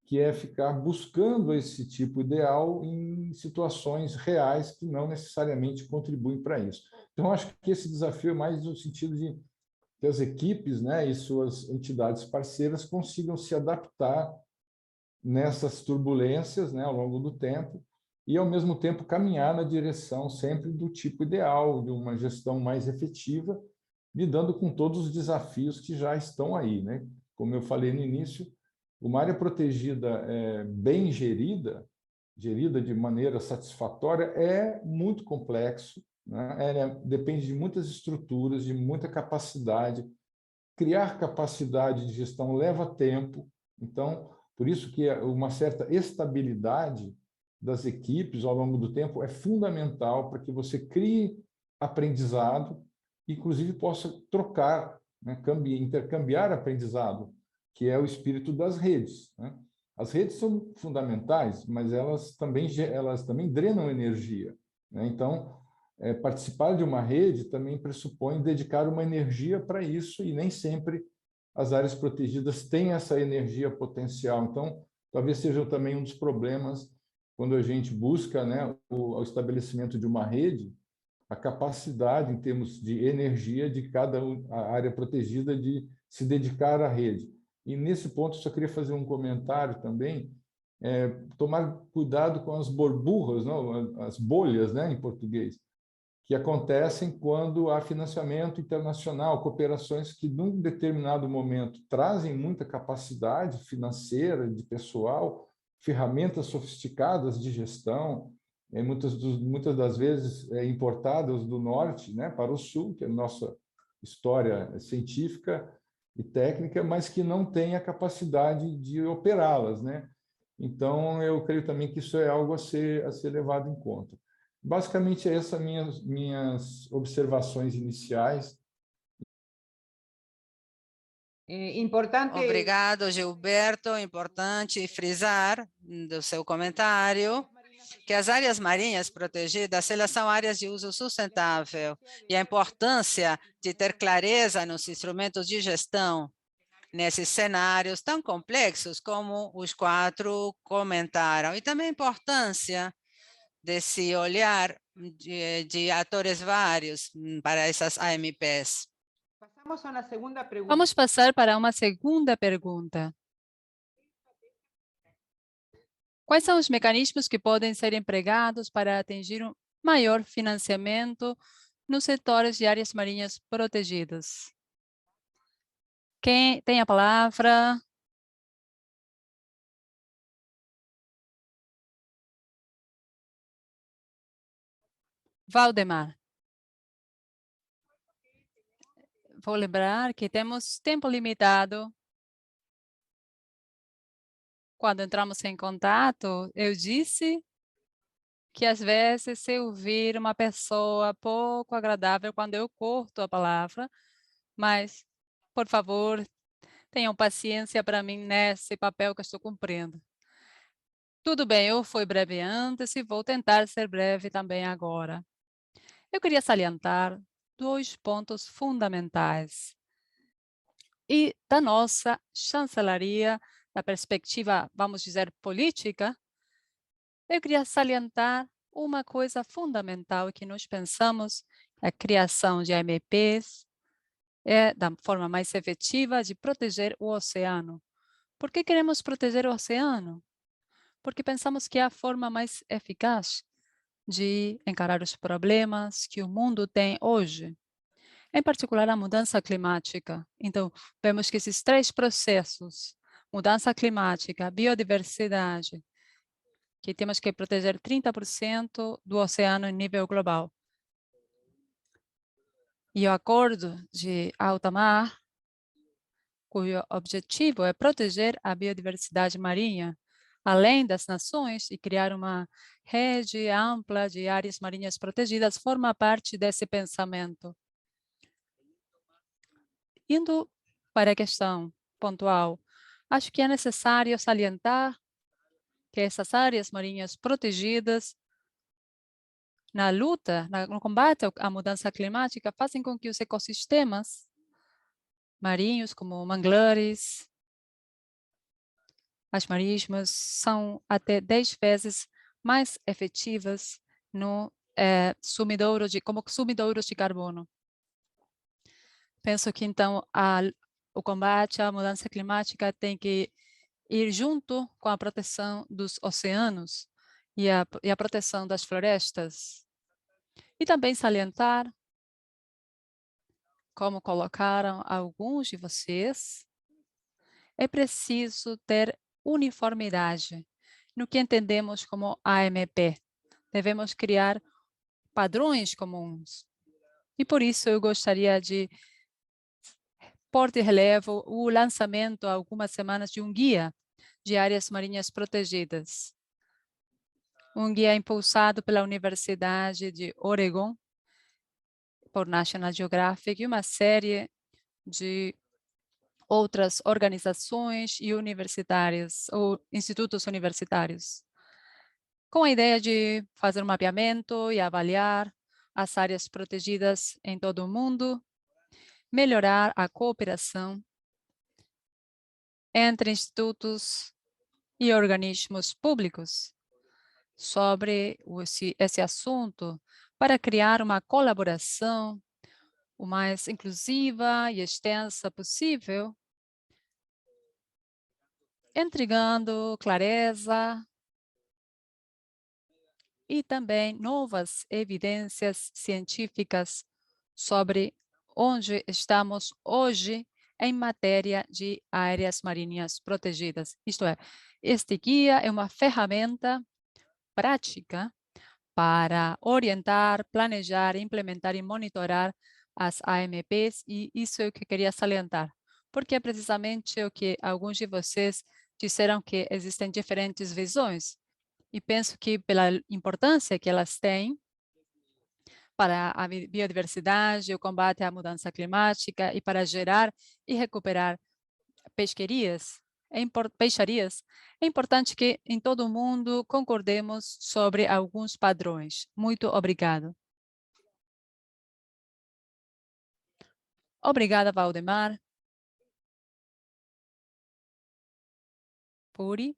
que é ficar buscando esse tipo ideal em situações reais que não necessariamente contribuem para isso. Então, acho que esse desafio é mais no sentido de que as equipes, né, e suas entidades parceiras consigam se adaptar nessas turbulências, né, ao longo do tempo, e, ao mesmo tempo, caminhar na direção sempre do tipo ideal, de uma gestão mais efetiva, lidando com todos os desafios que já estão aí, né? Como eu falei no início, uma área protegida bem gerida de maneira satisfatória, é muito complexo, né? Depende de muitas estruturas, de muita capacidade. Criar capacidade de gestão leva tempo, então, por isso que uma certa estabilidade das equipes ao longo do tempo é fundamental para que você crie aprendizado, inclusive possa trocar, né, intercambiar aprendizado, que é o espírito das redes, né? As redes são fundamentais, mas elas também drenam energia, né? Então, participar de uma rede também pressupõe dedicar uma energia para isso, e nem sempre as áreas protegidas têm essa energia potencial. Então, talvez seja também um dos problemas quando a gente busca, né, o estabelecimento de uma rede, a capacidade, em termos de energia, de cada área protegida de se dedicar à rede. E, nesse ponto, eu só queria fazer um comentário também, tomar cuidado com as burbujas, não? As bolhas, né, em português, que acontecem quando há financiamento internacional, cooperações que, num determinado momento, trazem muita capacidade financeira, de pessoal, ferramentas sofisticadas de gestão, muitas das vezes importadas do norte, né, para o sul, que é a nossa história científica e técnica, mas que não tem a capacidade de operá-las, né? Então, eu creio também que isso é algo a ser levado em conta. Basicamente, essas minhas observações iniciais. Importante. Obrigado, Gilberto. Importante frisar do seu comentário que as áreas marinhas protegidas, elas são áreas de uso sustentável, e a importância de ter clareza nos instrumentos de gestão nesses cenários tão complexos como os 4 comentaram, e também a importância desse olhar de atores vários para essas AMPs. Vamos passar para uma segunda pergunta. Quais são os mecanismos que podem ser empregados para atingir um maior financiamento nos setores de áreas marinhas protegidas? Quem tem a palavra? Valdemar. Vou lembrar que temos tempo limitado. Quando entramos em contato, eu disse que às vezes se ouvir uma pessoa pouco agradável quando eu corto a palavra, mas, por favor, tenham paciência para mim nesse papel que estou cumprindo. Tudo bem, eu fui breve antes e vou tentar ser breve também agora. Eu queria salientar 2 pontos fundamentais. E da nossa chancelaria, da perspectiva, vamos dizer, política, eu queria salientar uma coisa fundamental que nós pensamos, a criação de AMPs é da forma mais efetiva de proteger o oceano. Por que queremos proteger o oceano? Porque pensamos que é a forma mais eficaz de encarar os problemas que o mundo tem hoje, em particular a mudança climática. Então, vemos que esses 3 processos, mudança climática, biodiversidade, que temos que proteger 30% do oceano em nível global. E o acordo de alta mar, cujo objetivo é proteger a biodiversidade marinha, além das nações, e criar uma rede ampla de áreas marinhas protegidas, forma parte desse pensamento. Indo para a questão pontual, acho que é necessário salientar que essas áreas marinhas protegidas, na luta, no combate à mudança climática, fazem com que os ecossistemas marinhos, como manglares, as marismas, são até 10 vezes mais efetivas no como sumidouros de carbono. Penso que, então, o combate à mudança climática tem que ir junto com a proteção dos oceanos e a proteção das florestas. E também salientar, como colocaram alguns de vocês, é preciso ter uniformidade no que entendemos como AMP. Devemos criar padrões comuns. E por isso eu gostaria de pôr de relevo o lançamento há algumas semanas de um guia de áreas marinhas protegidas. Um guia impulsado pela Universidade de Oregon, por National Geographic, e uma série de outras organizações e universitárias ou institutos universitários, com a ideia de fazer um mapeamento e avaliar as áreas protegidas em todo o mundo, melhorar a cooperação entre institutos e organismos públicos sobre esse assunto, para criar uma colaboração o mais inclusiva e extensa possível, entregando clareza e também novas evidências científicas sobre onde estamos hoje em matéria de áreas marinhas protegidas. Isto é, este guia é uma ferramenta prática para orientar, planejar, implementar e monitorar as AMPs, e isso é o que eu queria salientar, porque é precisamente o que alguns de vocês disseram, que existem diferentes visões, e penso que pela importância que elas têm, para a biodiversidade, o combate à mudança climática e para gerar e recuperar peixarias. É importante que em todo o mundo concordemos sobre alguns padrões. Muito obrigado. Obrigada, Valdemar. Puri.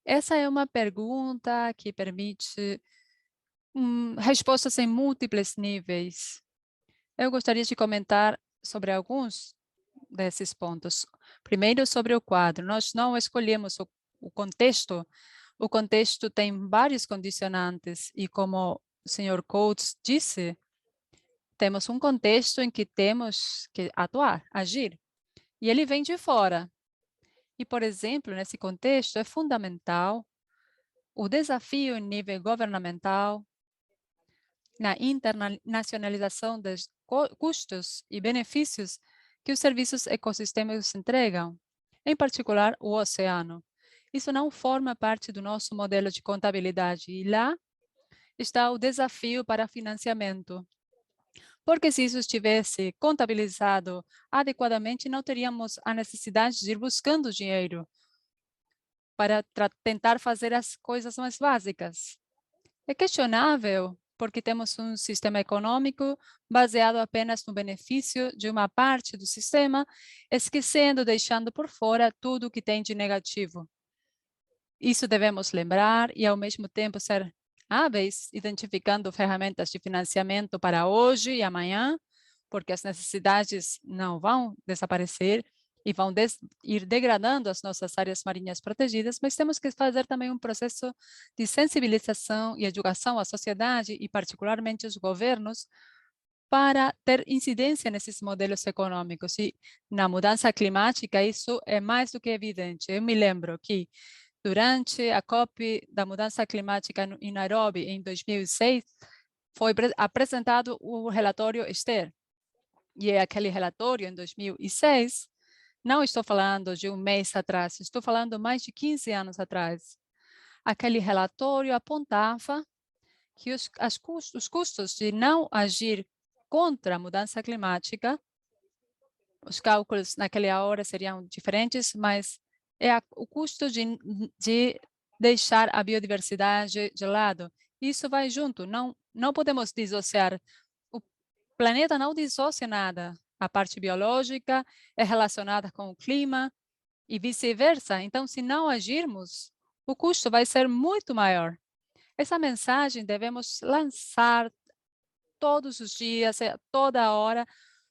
Essa é uma pergunta que permite respostas em múltiplos níveis. Eu gostaria de comentar sobre alguns desses pontos. Primeiro, sobre o quadro. Nós não escolhemos o contexto. O contexto tem vários condicionantes e, como o senhor Coates disse, temos um contexto em que temos que atuar, agir. E ele vem de fora. E, por exemplo, nesse contexto, é fundamental o desafio em nível governamental, na internacionalização dos custos e benefícios que os serviços ecossistêmicos entregam, em particular o oceano. Isso não forma parte do nosso modelo de contabilidade e lá está o desafio para financiamento. Porque se isso estivesse contabilizado adequadamente, não teríamos a necessidade de ir buscando dinheiro para tentar fazer as coisas mais básicas. É questionável porque temos um sistema econômico baseado apenas no benefício de uma parte do sistema, esquecendo, deixando por fora tudo o que tem de negativo. Isso devemos lembrar e, ao mesmo tempo, ser hábeis, identificando ferramentas de financiamento para hoje e amanhã, porque as necessidades não vão desaparecer e vão ir degradando as nossas áreas marinhas protegidas, mas temos que fazer também um processo de sensibilização e educação à sociedade e particularmente os governos para ter incidência nesses modelos econômicos. E na mudança climática isso é mais do que evidente. Eu me lembro que durante a COP da mudança climática em Nairobi, em 2006, foi apresentado o relatório STER. E aquele relatório, em 2006, não estou falando de um mês atrás, estou falando mais de 15 anos atrás. Aquele relatório apontava que os custos de não agir contra a mudança climática, os cálculos naquela hora seriam diferentes, mas é o custo de deixar a biodiversidade de lado. Isso vai junto, não podemos dissociar. O planeta não dissocia nada. A parte biológica é relacionada com o clima e vice-versa. Então, se não agirmos, o custo vai ser muito maior. Essa mensagem devemos lançar todos os dias, toda hora,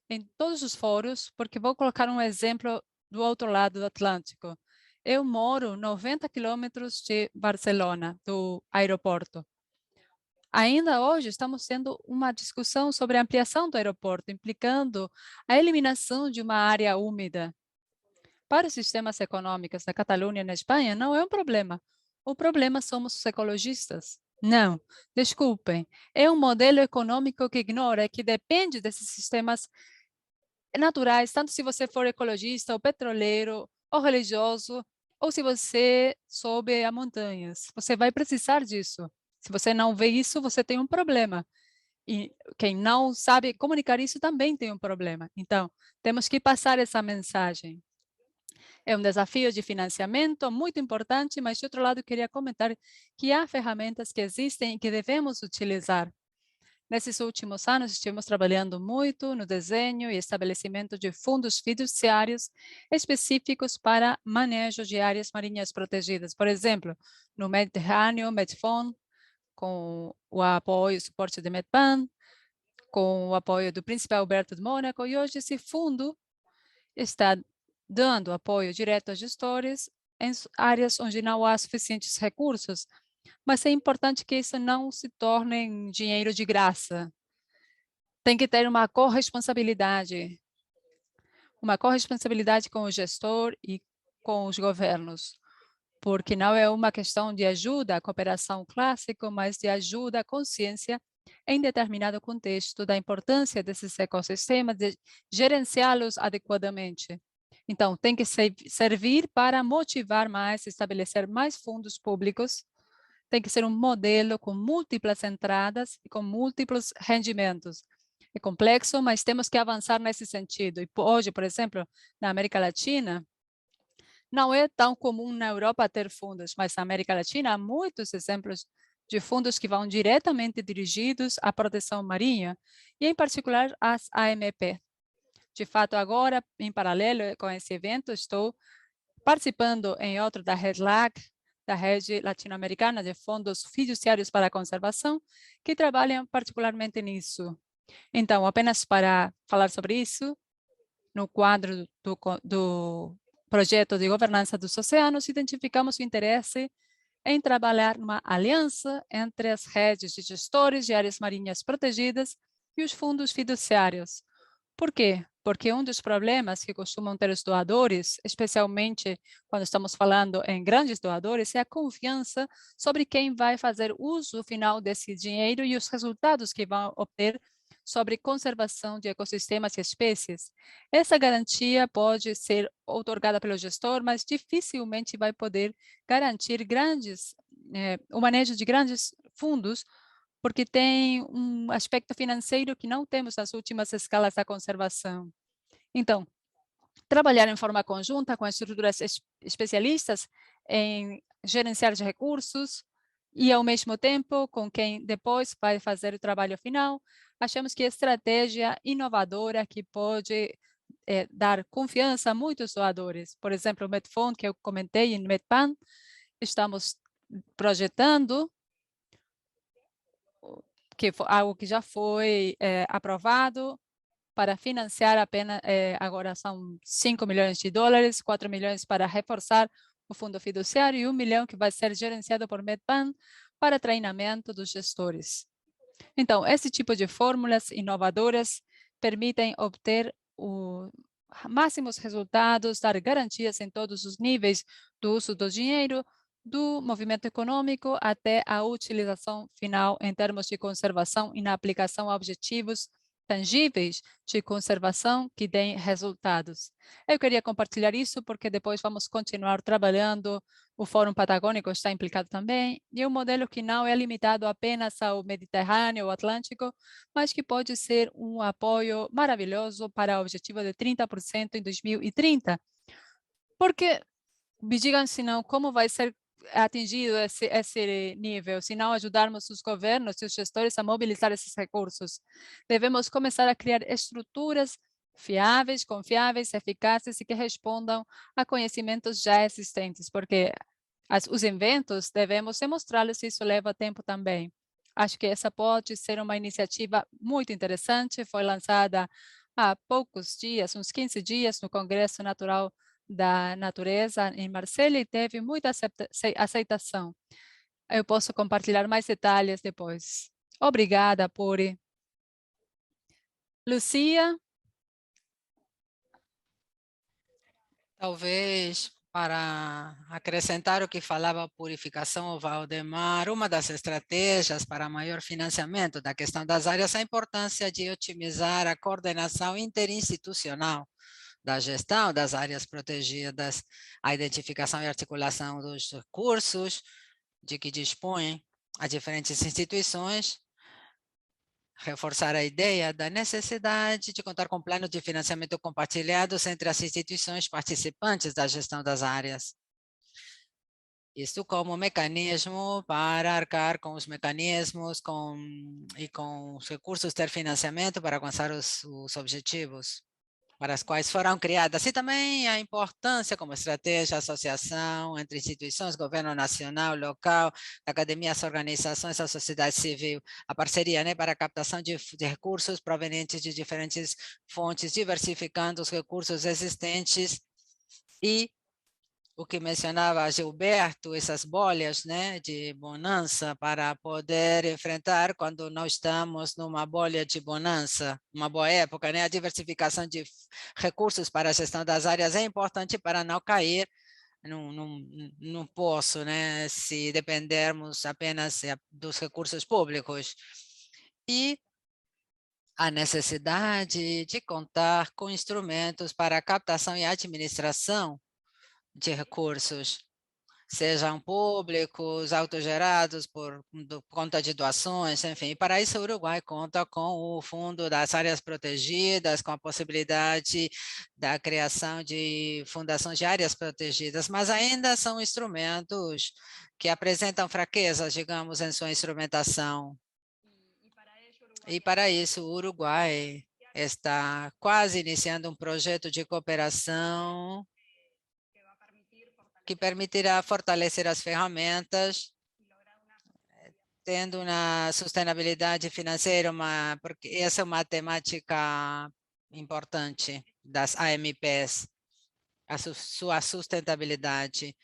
em todos os fóruns, porque vou colocar um exemplo do outro lado do Atlântico. Eu moro 90 quilômetros de Barcelona, do aeroporto. Ainda hoje estamos tendo uma discussão sobre a ampliação do aeroporto, implicando a eliminação de uma área úmida. Para os sistemas econômicos da Catalunha e na Espanha, não é um problema. O problema somos os ecologistas. Não, desculpem. É um modelo econômico que ignora que depende desses sistemas naturais, tanto se você for ecologista, ou petroleiro, ou religioso, ou se você sobe a montanhas. Você vai precisar disso. Se você não vê isso, você tem um problema. E quem não sabe comunicar isso também tem um problema. Então, temos que passar essa mensagem. É um desafio de financiamento muito importante, mas, de outro lado, queria comentar que há ferramentas que existem e que devemos utilizar. Nesses últimos anos, estivemos trabalhando muito no desenho e estabelecimento de fundos fiduciários específicos para manejo de áreas marinhas protegidas. Por exemplo, no Mediterrâneo, Medfond, com o apoio e suporte de Medpan, com o apoio do Príncipe Alberto de Mônaco, e hoje esse fundo está dando apoio direto a gestores em áreas onde não há suficientes recursos. Mas é importante que isso não se torne dinheiro de graça. Tem que ter uma corresponsabilidade com o gestor e com os governos, porque não é uma questão de ajuda à cooperação clássica, mas de ajuda à consciência em determinado contexto da importância desses ecossistemas, de gerenciá-los adequadamente. Então, tem que servir para motivar mais, estabelecer mais fundos públicos, tem que ser um modelo com múltiplas entradas e com múltiplos rendimentos. É complexo, mas temos que avançar nesse sentido. E hoje, por exemplo, na América Latina, não é tão comum na Europa ter fundos, mas na América Latina há muitos exemplos de fundos que vão diretamente dirigidos à proteção marinha, e em particular às AMP. De fato, agora, em paralelo com esse evento, estou participando em outro da REDLAC, da Rede Latino-Americana de Fundos Fiduciários para a Conservação, que trabalham particularmente nisso. Então, apenas para falar sobre isso, no quadro do projeto de governança dos oceanos, identificamos o interesse em trabalhar numa aliança entre as redes de gestores de áreas marinhas protegidas e os fundos fiduciários. Por quê? Porque um dos problemas que costumam ter os doadores, especialmente quando estamos falando em grandes doadores, é a confiança sobre quem vai fazer uso final desse dinheiro e os resultados que vão obter sobre conservação de ecossistemas e espécies. Essa garantia pode ser outorgada pelo gestor, mas dificilmente vai poder garantir o manejo de grandes fundos, porque tem um aspecto financeiro que não temos nas últimas escalas da conservação. Então, trabalhar em forma conjunta com estruturas especialistas em gerenciar de recursos e, ao mesmo tempo, com quem depois vai fazer o trabalho final, achamos que é estratégia inovadora que pode dar confiança a muitos doadores. Por exemplo, o Medfund, que eu comentei, em Medpan, estamos projetando algo que já foi aprovado para financiar apenas, agora são 5 milhões de dólares, 4 milhões para reforçar o fundo fiduciário e 1 milhão que vai ser gerenciado por Medpan para treinamento dos gestores. Então, esse tipo de fórmulas inovadoras permitem obter máximos resultados, dar garantias em todos os níveis do uso do dinheiro, do movimento econômico até a utilização final em termos de conservação e na aplicação a objetivos tangíveis de conservação que deem resultados. Eu queria compartilhar isso porque depois vamos continuar trabalhando, o Fórum Patagônico está implicado também, e um modelo que não é limitado apenas ao Mediterrâneo ou Atlântico, mas que pode ser um apoio maravilhoso para o objetivo de 30% em 2030. Porque, me digam se não, como vai ser atingido esse nível, se não ajudarmos os governos e os gestores a mobilizar esses recursos. Devemos começar a criar estruturas fiáveis, confiáveis, eficazes e que respondam a conhecimentos já existentes, porque os inventos devemos demonstrá-los e isso leva tempo também. Acho que essa pode ser uma iniciativa muito interessante, foi lançada há poucos dias, uns 15 dias, no Congresso Natural da Natureza em Marselha e teve muita aceitação. Eu posso compartilhar mais detalhes depois. Obrigada, Puri. Lucia? Talvez para acrescentar o que falava a Purificação, o Valdemar, uma das estratégias para maior financiamento da questão das áreas é a importância de otimizar a coordenação interinstitucional da gestão das áreas protegidas, a identificação e articulação dos recursos de que dispõem as diferentes instituições, reforçar a ideia da necessidade de contar com planos de financiamento compartilhados entre as instituições participantes da gestão das áreas. Isso como mecanismo para arcar com os mecanismos e com os recursos, ter financiamento para alcançar os objetivos para as quais foram criadas, e também a importância como estratégia, associação entre instituições, governo nacional, local, academias, organizações, a sociedade civil, a parceria, né, para a captação de recursos provenientes de diferentes fontes, diversificando os recursos existentes e o que mencionava Gilberto, essas bolhas, né, de bonança para poder enfrentar quando não estamos numa bolha de bonança, uma boa época, né, a diversificação de recursos para a gestão das áreas é importante para não cair num poço, né, se dependermos apenas dos recursos públicos. E a necessidade de contar com instrumentos para a captação e administração de recursos, sejam públicos, autogerados por conta de doações, enfim. E para isso o Uruguai conta com o Fundo das Áreas Protegidas, com a possibilidade da criação de fundações de áreas protegidas, mas ainda são instrumentos que apresentam fraquezas, digamos, em sua instrumentação. E para isso o Uruguai está quase iniciando um projeto de cooperação que permitirá fortalecer as ferramentas, tendo uma sustentabilidade financeira, porque essa é uma temática importante das AMPs, sua sustentabilidade,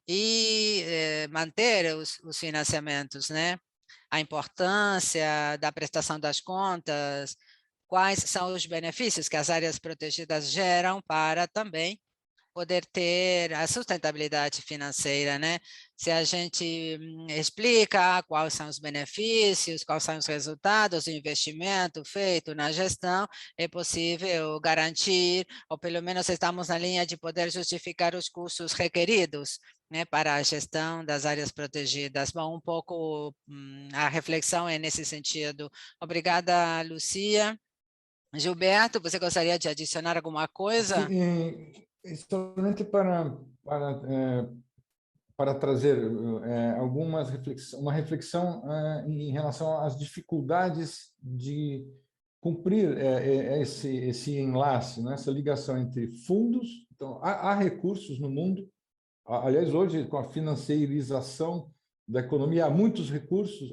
e manter os financiamentos, né? A importância da prestação das contas, quais são os benefícios que as áreas protegidas geram para também poder ter a sustentabilidade financeira, né? Se a gente explica quais são os benefícios, quais são os resultados do investimento feito na gestão, é possível garantir, ou pelo menos estamos na linha de poder justificar os custos requeridos, né, para a gestão das áreas protegidas. Bom, um pouco a reflexão é nesse sentido. Obrigada, Lucia. Gilberto, você gostaria de adicionar alguma coisa? Sim, somente para trazer uma reflexão em relação às dificuldades de cumprir esse enlace, né, essa ligação entre fundos. Então, há recursos no mundo. Aliás, hoje, com a financiarização da economia, há muito recurso,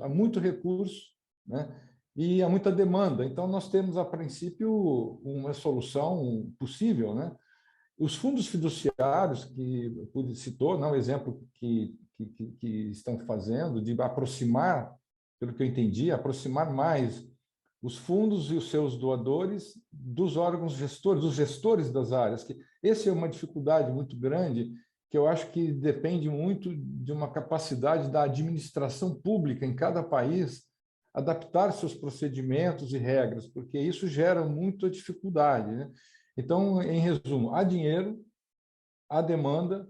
né? E há muita demanda. Então, nós temos, a princípio, uma solução possível, né? Os fundos fiduciários, que o citou, não, o exemplo que estão fazendo, de aproximar, pelo que eu entendi, aproximar mais os fundos e os seus doadores dos órgãos gestores, dos gestores das áreas. Que essa é uma dificuldade muito grande, que eu acho que depende muito de uma capacidade da administração pública em cada país adaptar seus procedimentos e regras, porque isso gera muita dificuldade, né? Então, em resumo, há dinheiro, há demanda,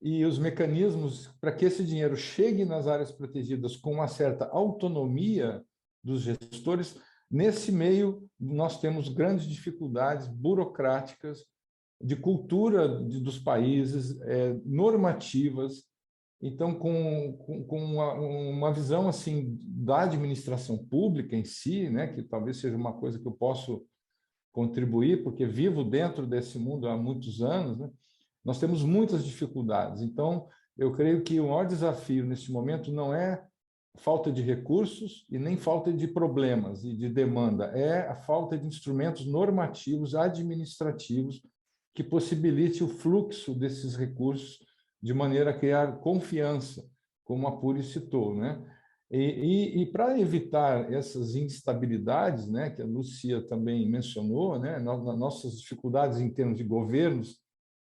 e os mecanismos para que esse dinheiro chegue nas áreas protegidas com uma certa autonomia dos gestores, nesse meio nós temos grandes dificuldades burocráticas, de cultura dos países, normativas. Então, com uma visão assim da administração pública em si, né, que talvez seja uma coisa que eu posso contribuir, porque vivo dentro desse mundo há muitos anos, né, nós temos muitas dificuldades. Então, eu creio que o maior desafio neste momento não é falta de recursos e nem falta de problemas e de demanda, é a falta de instrumentos normativos, administrativos, que possibilite o fluxo desses recursos de maneira a criar confiança, como a Puri citou, né? E para evitar essas instabilidades, né, que a Lucia também mencionou, né, nossas dificuldades em termos de governos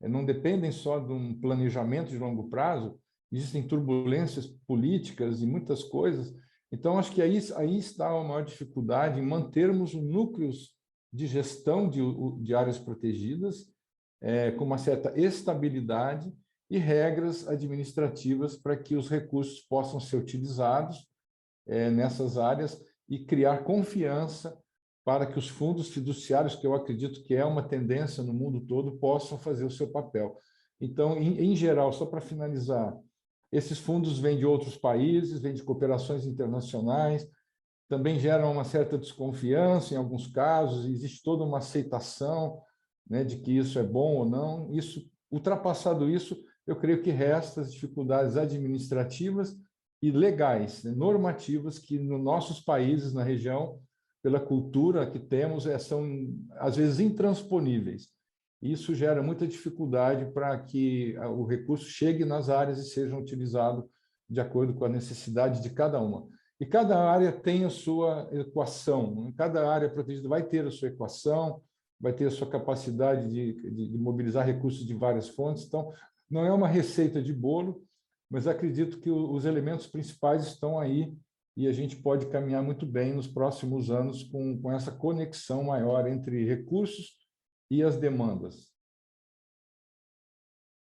não dependem só de um planejamento de longo prazo, existem turbulências políticas e muitas coisas. Então, acho que aí está a maior dificuldade em mantermos núcleos de gestão de áreas protegidas com uma certa estabilidade e regras administrativas para que os recursos possam ser utilizados nessas áreas e criar confiança para que os fundos fiduciários, que eu acredito que é uma tendência no mundo todo, possam fazer o seu papel. Então, em geral, só para finalizar, esses fundos vêm de outros países, vêm de cooperações internacionais, também geram uma certa desconfiança em alguns casos, existe toda uma aceitação, né, de que isso é bom ou não. Ultrapassado isso, eu creio que restam as dificuldades administrativas e legais, né, normativas, que nos nossos países, na região, pela cultura que temos, são, às vezes, intransponíveis. Isso gera muita dificuldade para que o recurso chegue nas áreas e seja utilizado de acordo com a necessidade de cada uma. E cada área tem a sua equação, cada área protegida vai ter a sua equação, vai ter a sua capacidade de mobilizar recursos de várias fontes. Então, não é uma receita de bolo, mas acredito que os elementos principais estão aí e a gente pode caminhar muito bem nos próximos anos com essa conexão maior entre recursos e as demandas.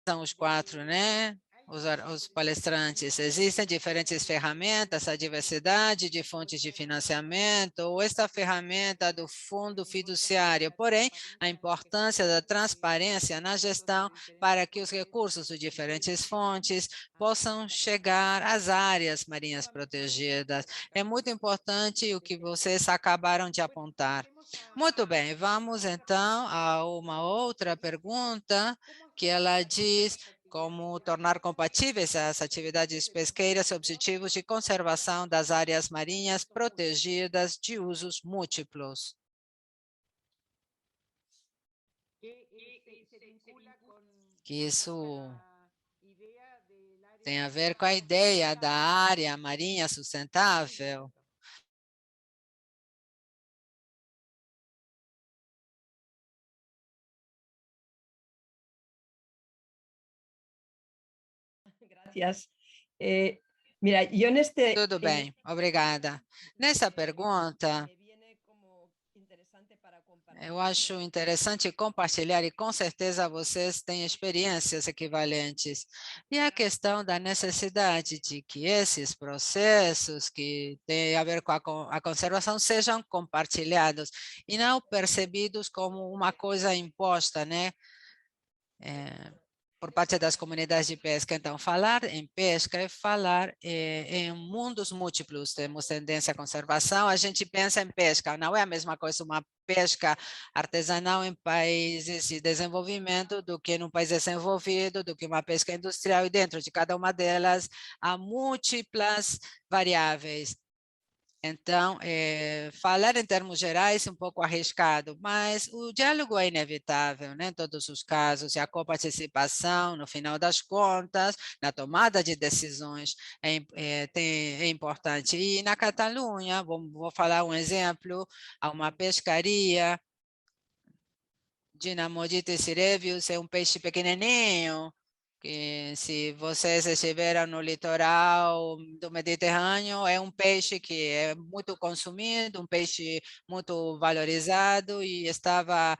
São os quatro, né? os palestrantes. Existem diferentes ferramentas, a diversidade de fontes de financiamento, ou esta ferramenta do fundo fiduciário, porém, a importância da transparência na gestão para que os recursos de diferentes fontes possam chegar às áreas marinhas protegidas. É muito importante o que vocês acabaram de apontar. Muito bem, vamos então a uma outra pergunta, que ela diz: como tornar compatíveis as atividades pesqueiras e objetivos de conservação das áreas marinhas protegidas de usos múltiplos. Que isso tem a ver com a ideia da área marinha sustentável. Gracias. Mira, yo Tudo bem, obrigada. Nessa pergunta, eu acho interessante compartilhar, e com certeza vocês têm experiências equivalentes. E a questão da necessidade de que esses processos que têm a ver com a conservação sejam compartilhados e não percebidos como uma coisa imposta, né? Por parte das comunidades de pesca. Então, falar em pesca é falar em mundos múltiplos. Temos tendência à conservação, a gente pensa em pesca, não é a mesma coisa uma pesca artesanal em países de desenvolvimento do que num país desenvolvido, do que uma pesca industrial, e dentro de cada uma delas há múltiplas variáveis. Então, falar em termos gerais é um pouco arriscado, mas o diálogo é inevitável, né, em todos os casos, e a coparticipação, no final das contas, na tomada de decisões, é importante. E na Catalunha, vou falar um exemplo, há uma pescaria, Dinamodites cirevius, é um peixe pequenininho, que se vocês estiveram no litoral do Mediterrâneo, é um peixe que é muito consumido, um peixe muito valorizado, e estava,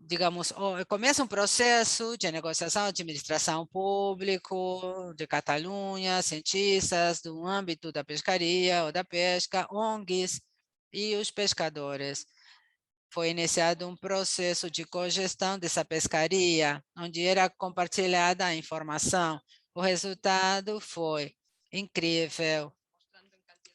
digamos, começa um processo de negociação, administração público de Catalunha, cientistas do âmbito da pescaria ou da pesca, ONGs e os pescadores. Foi iniciado um processo de cogestão dessa pescaria, onde era compartilhada a informação. O resultado foi incrível.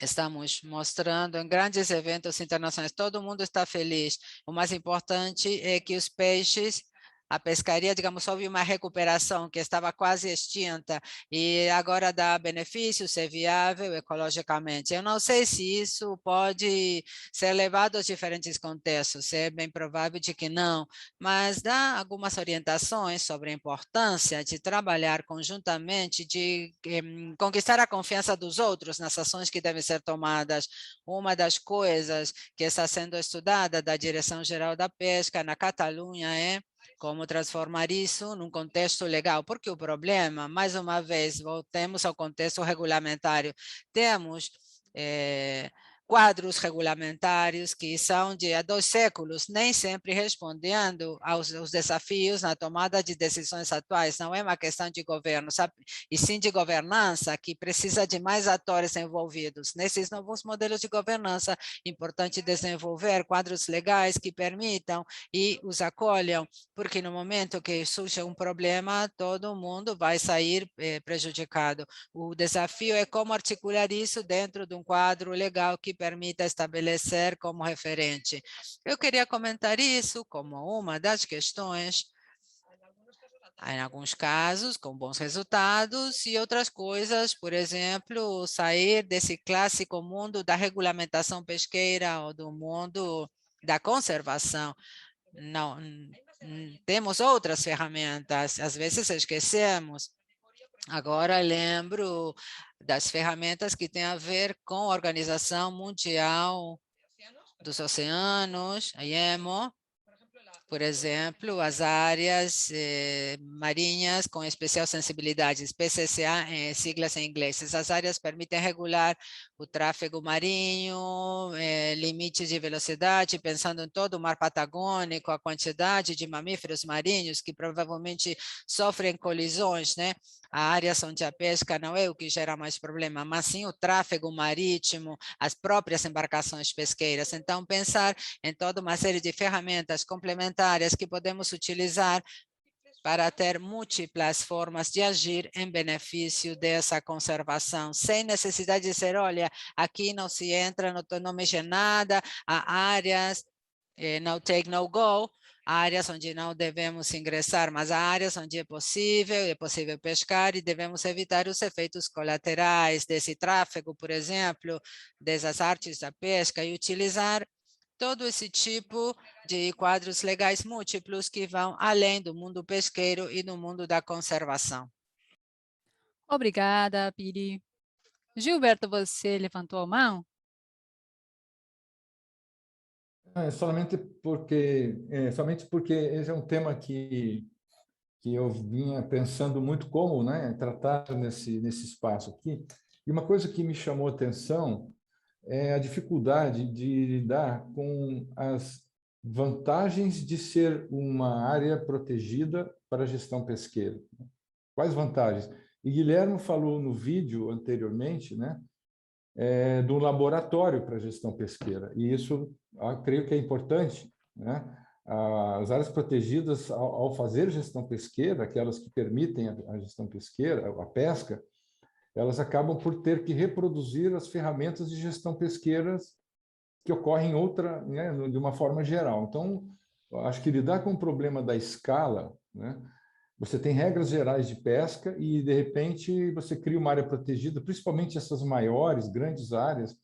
Estamos mostrando em grandes eventos internacionais, todo mundo está feliz. O mais importante é que os peixes, a pescaria, digamos, houve uma recuperação que estava quase extinta e agora dá benefícios, é viável ecologicamente. Eu não sei se isso pode ser levado aos diferentes contextos, é bem provável de que não, mas dá algumas orientações sobre a importância de trabalhar conjuntamente, de conquistar a confiança dos outros nas ações que devem ser tomadas. Uma das coisas que está sendo estudada da Direção-Geral da Pesca na Catalunha é como transformar isso num contexto legal, porque o problema, mais uma vez, voltemos ao contexto regulamentário, temos quadros regulamentários que são de há 2 séculos, nem sempre respondendo aos desafios na tomada de decisões atuais. Não é uma questão de governo, sabe? E sim de governança, que precisa de mais atores envolvidos. Nesses novos modelos de governança, é importante desenvolver quadros legais que permitam e os acolham, porque no momento que surge um problema, todo mundo vai sair prejudicado. O desafio é como articular isso dentro de um quadro legal que permita estabelecer como referente. Eu queria comentar isso como uma das questões, em alguns casos, com bons resultados, e outras coisas, por exemplo, sair desse clássico mundo da regulamentação pesqueira ou do mundo da conservação. Não, temos outras ferramentas, às vezes esquecemos. Agora lembro das ferramentas que têm a ver com a Organização Mundial dos Oceanos, a IMO, por exemplo, as áreas marinhas com especial sensibilidade, PCCA, siglas em inglês. Essas áreas permitem regular o tráfego marinho, limites de velocidade, pensando em todo o mar Patagônico, a quantidade de mamíferos marinhos que provavelmente sofrem colisões, né? Há áreas onde a pesca não é o que gera mais problema, mas sim o tráfego marítimo, as próprias embarcações pesqueiras. Então, pensar em toda uma série de ferramentas complementares que podemos utilizar para ter múltiplas formas de agir em benefício dessa conservação, sem necessidade de dizer, olha, aqui não se entra, não mexe nada, há áreas, no take, no go, há áreas onde não devemos ingressar, mas há áreas onde é possível pescar e devemos evitar os efeitos colaterais desse tráfego, por exemplo, dessas artes da pesca e utilizar todo esse tipo de quadros legais múltiplos que vão além do mundo pesqueiro e do mundo da conservação. Obrigada, Piri. Gilberto, você levantou a mão? Somente porque esse é um tema que eu vinha pensando muito como, né, tratar nesse espaço aqui. E uma coisa que me chamou a atenção é a dificuldade de lidar com as vantagens de ser uma área protegida para a gestão pesqueira. Quais vantagens? E Guilherme falou no vídeo anteriormente, né, do laboratório para a gestão pesqueira. E isso, eu creio que é importante, né? As áreas protegidas, ao fazer gestão pesqueira, aquelas que permitem a gestão pesqueira, a pesca, elas acabam por ter que reproduzir as ferramentas de gestão pesqueiras que ocorrem em outra, né, de uma forma geral. Então, acho que lidar com o problema da escala, né, você tem regras gerais de pesca e, de repente, você cria uma área protegida, principalmente essas maiores, grandes áreas,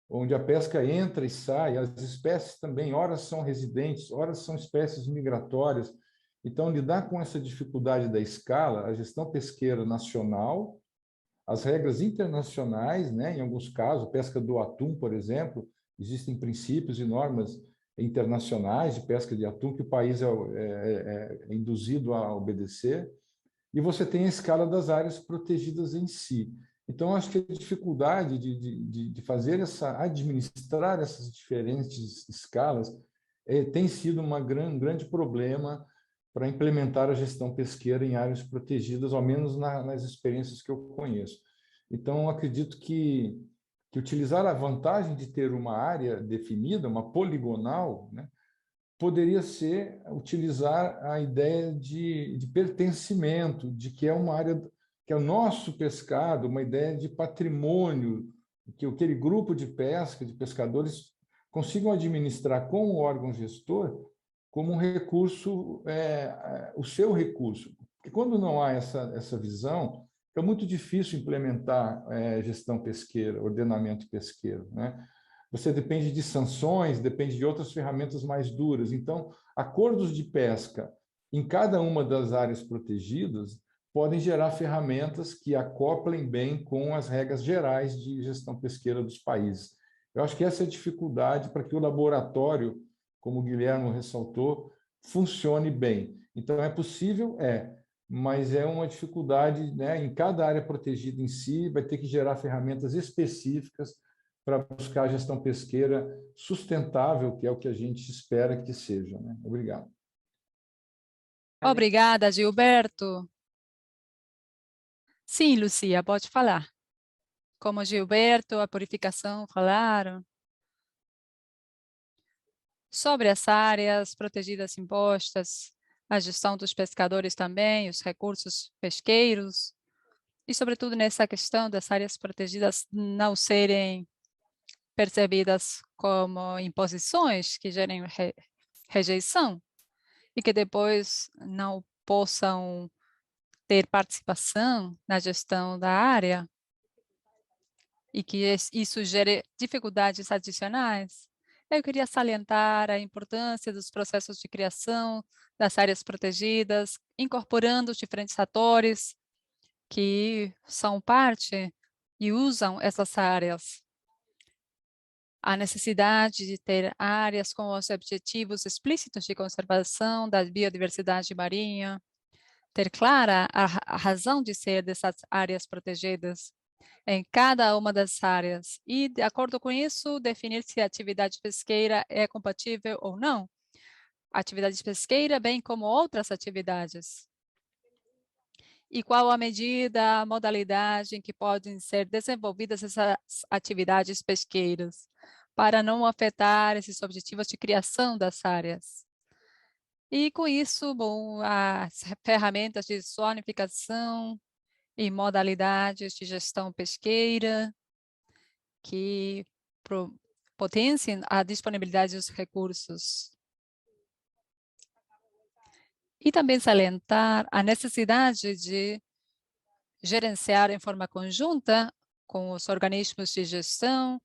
onde a pesca entra e sai, as espécies também, horas são residentes, horas são espécies migratórias. Então, lidar com essa dificuldade da escala, a gestão pesqueira nacional, as regras internacionais, né, em alguns casos, pesca do atum, por exemplo, existem princípios e normas internacionais de pesca de atum que o país é induzido a obedecer, e você tem a escala das áreas protegidas em si. Então, acho que a dificuldade de fazer administrar essas diferentes escalas tem sido um grande problema para implementar a gestão pesqueira em áreas protegidas, ao menos nas experiências que eu conheço. Então, acredito que utilizar a vantagem de ter uma área definida, uma poligonal, né, poderia ser utilizar a ideia de pertencimento, de que é uma área que é o nosso pescado, uma ideia de patrimônio, que aquele grupo de pesca, de pescadores, consigam administrar com o órgão gestor como um recurso, o seu recurso. Porque quando não há essa visão, é muito difícil implementar gestão pesqueira, ordenamento pesqueiro, né? Você depende de sanções, depende de outras ferramentas mais duras. Então, acordos de pesca em cada uma das áreas protegidas podem gerar ferramentas que acoplem bem com as regras gerais de gestão pesqueira dos países. Eu acho que essa é a dificuldade para que o laboratório, como o Guilherme ressaltou, funcione bem. Então, é possível? Mas é uma dificuldade, né? Em cada área protegida em si, vai ter que gerar ferramentas específicas para buscar a gestão pesqueira sustentável, que é o que a gente espera que seja, né? Obrigado. Obrigada, Gilberto. Sim, Lucia, pode falar. Como Gilberto, a Purificação falaram, sobre as áreas protegidas impostas, a gestão dos pescadores também, os recursos pesqueiros, e sobretudo nessa questão das áreas protegidas não serem percebidas como imposições que gerem rejeição e que depois não possam ter participação na gestão da área e que isso gere dificuldades adicionais. Eu queria salientar a importância dos processos de criação das áreas protegidas, incorporando os diferentes atores que são parte e usam essas áreas. A necessidade de ter áreas com os objetivos explícitos de conservação da biodiversidade marinha, ter clara a razão de ser dessas áreas protegidas em cada uma das áreas e, de acordo com isso, definir se a atividade pesqueira é compatível ou não. Atividade pesqueira, bem como outras atividades. E qual a medida, a modalidade em que podem ser desenvolvidas essas atividades pesqueiras, para não afetar esses objetivos de criação das áreas. E com isso, bom, as ferramentas de zonificação e modalidades de gestão pesqueira que potenciem a disponibilidade dos recursos. E também salientar a necessidade de gerenciar em forma conjunta com os organismos de gestão,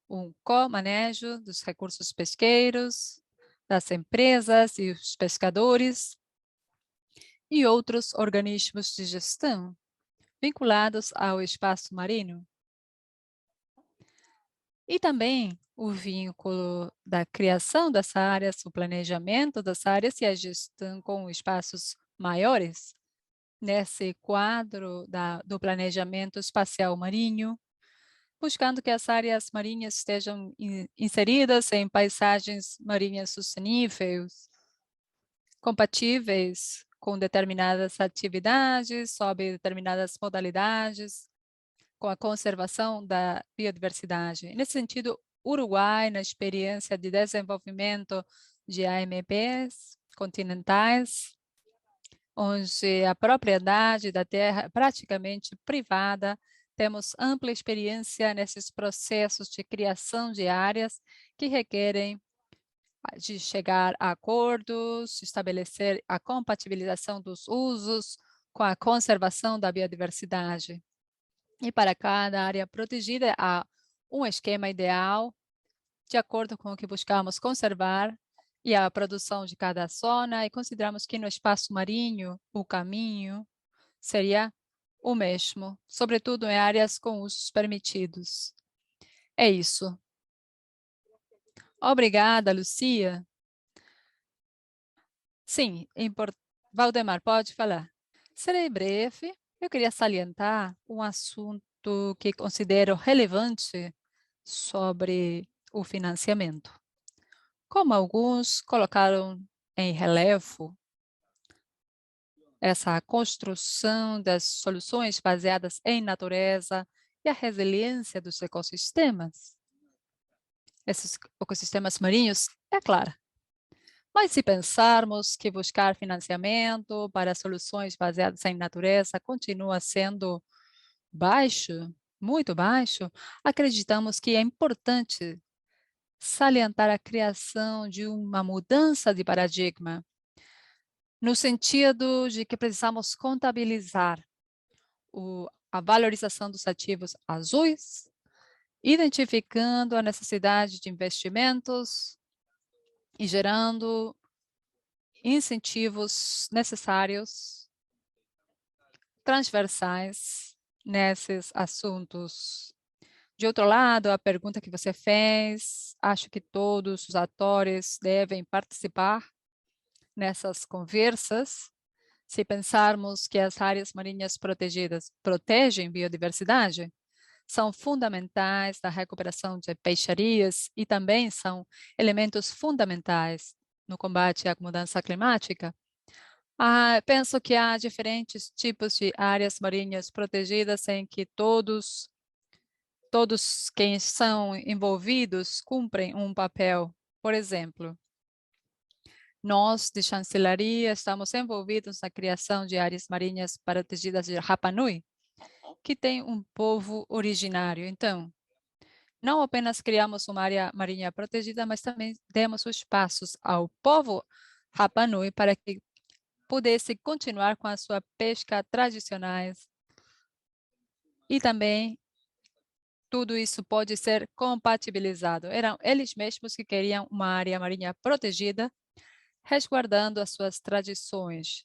um co-manejo dos recursos pesqueiros, das empresas e os pescadores e outros organismos de gestão vinculados ao espaço marinho. E também o vínculo da criação das áreas, o planejamento das áreas e a gestão com espaços maiores, nesse quadro do planejamento espacial marinho, buscando que as áreas marinhas estejam inseridas em paisagens marinhas sustentáveis, compatíveis com determinadas atividades, sob determinadas modalidades, com a conservação da biodiversidade. Nesse sentido, Uruguai, na experiência de desenvolvimento de AMPs continentais, onde a propriedade da terra é praticamente privada, temos ampla experiência nesses processos de criação de áreas que requerem de chegar a acordos, estabelecer a compatibilização dos usos com a conservação da biodiversidade. E para cada área protegida, há um esquema ideal, de acordo com o que buscamos conservar, e a produção de cada zona, e consideramos que no espaço marinho, o caminho seria o mesmo, sobretudo em áreas com usos permitidos. É isso. Obrigada, Lucia. Sim, Valdemar, pode falar. Serei breve. Eu queria salientar um assunto que considero relevante sobre o financiamento. Como alguns colocaram em relevo essa construção das soluções baseadas em natureza e a resiliência dos ecossistemas. Esses ecossistemas marinhos, é claro. Mas se pensarmos que buscar financiamento para soluções baseadas em natureza continua sendo baixo, muito baixo, acreditamos que é importante salientar a criação de uma mudança de paradigma, no sentido de que precisamos contabilizar a valorização dos ativos azuis, identificando a necessidade de investimentos e gerando incentivos necessários, transversais, nesses assuntos. De outro lado, a pergunta que você fez, acho que todos os atores devem participar nessas conversas. Se pensarmos que as áreas marinhas protegidas protegem biodiversidade, são fundamentais na recuperação de peixarias e também são elementos fundamentais no combate à mudança climática. Penso que há diferentes tipos de áreas marinhas protegidas em que todos quem são envolvidos cumprem um papel. Por exemplo, nós, de chancelaria, estamos envolvidos na criação de áreas marinhas protegidas de Rapa Nui, que tem um povo originário. Então, não apenas criamos uma área marinha protegida, mas também demos os passos ao povo Rapa Nui para que pudesse continuar com a sua pesca tradicionais. E também tudo isso pode ser compatibilizado. Eram eles mesmos que queriam uma área marinha protegida, resguardando as suas tradições.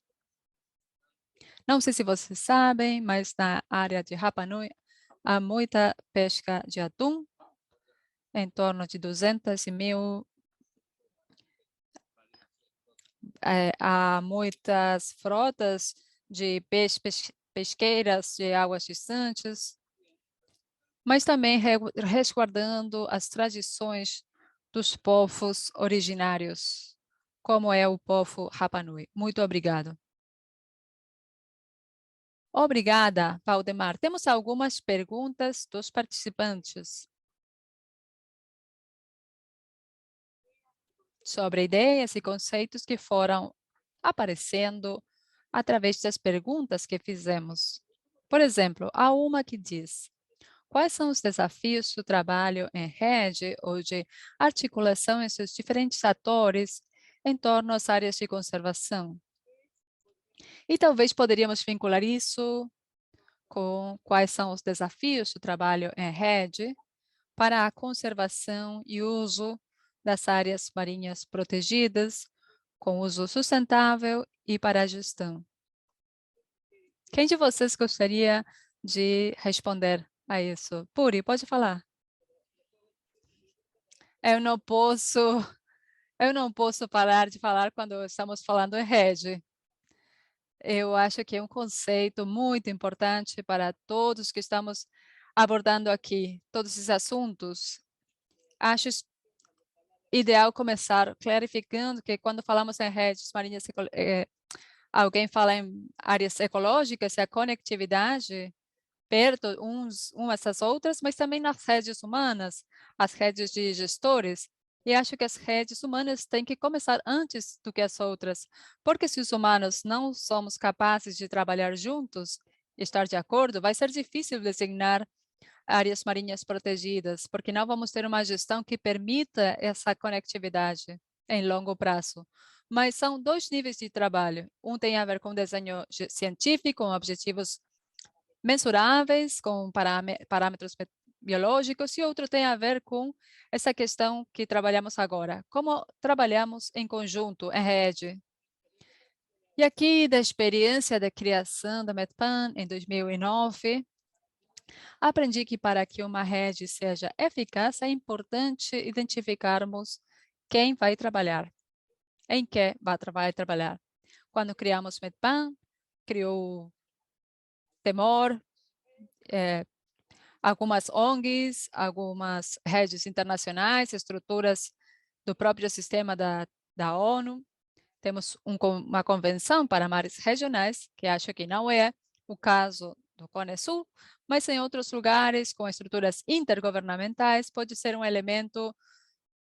Não sei se vocês sabem, mas na área de Rapa Nui há muita pesca de atum, em torno de 200.000. Há muitas frotas de pesqueiras de águas distantes, mas também resguardando as tradições dos povos originários, como é o povo Rapa Nui. Muito obrigado. Obrigada, Valdemar. Temos algumas perguntas dos participantes sobre ideias e conceitos que foram aparecendo através das perguntas que fizemos. Por exemplo, há uma que diz: quais são os desafios do trabalho em rede ou de articulação entre os diferentes atores em torno às áreas de conservação? E talvez poderíamos vincular isso com quais são os desafios do trabalho em rede para a conservação e uso das áreas marinhas protegidas, com uso sustentável e para a gestão. Quem de vocês gostaria de responder a isso? Puri, pode falar. Eu não posso parar de falar quando estamos falando em rede. Eu acho que é um conceito muito importante para todos que estamos abordando aqui, todos esses assuntos. Acho ideal começar clarificando que quando falamos em redes marinhas, alguém fala em áreas ecológicas e a conectividade perto umas das outras, mas também nas redes humanas, as redes de gestores. E acho que as redes humanas têm que começar antes do que as outras, porque se os humanos não somos capazes de trabalhar juntos, estar de acordo, vai ser difícil designar áreas marinhas protegidas, porque não vamos ter uma gestão que permita essa conectividade em longo prazo. Mas são dois níveis de trabalho. Um tem a ver com desenho científico, com objetivos mensuráveis, com parâmetros biológicos, e outro tem a ver com essa questão que trabalhamos agora, como trabalhamos em conjunto, em rede. E aqui, da experiência da criação da Metpan em 2009, aprendi que para que uma rede seja eficaz, é importante identificarmos quem vai trabalhar, em que vai trabalhar. Quando criamos Metpan, criou temor, algumas ONGs, algumas redes internacionais, estruturas do próprio sistema da ONU. Temos uma convenção para mares regionais, que acho que não é o caso do Cone Sul, mas em outros lugares, com estruturas intergovernamentais, pode ser um elemento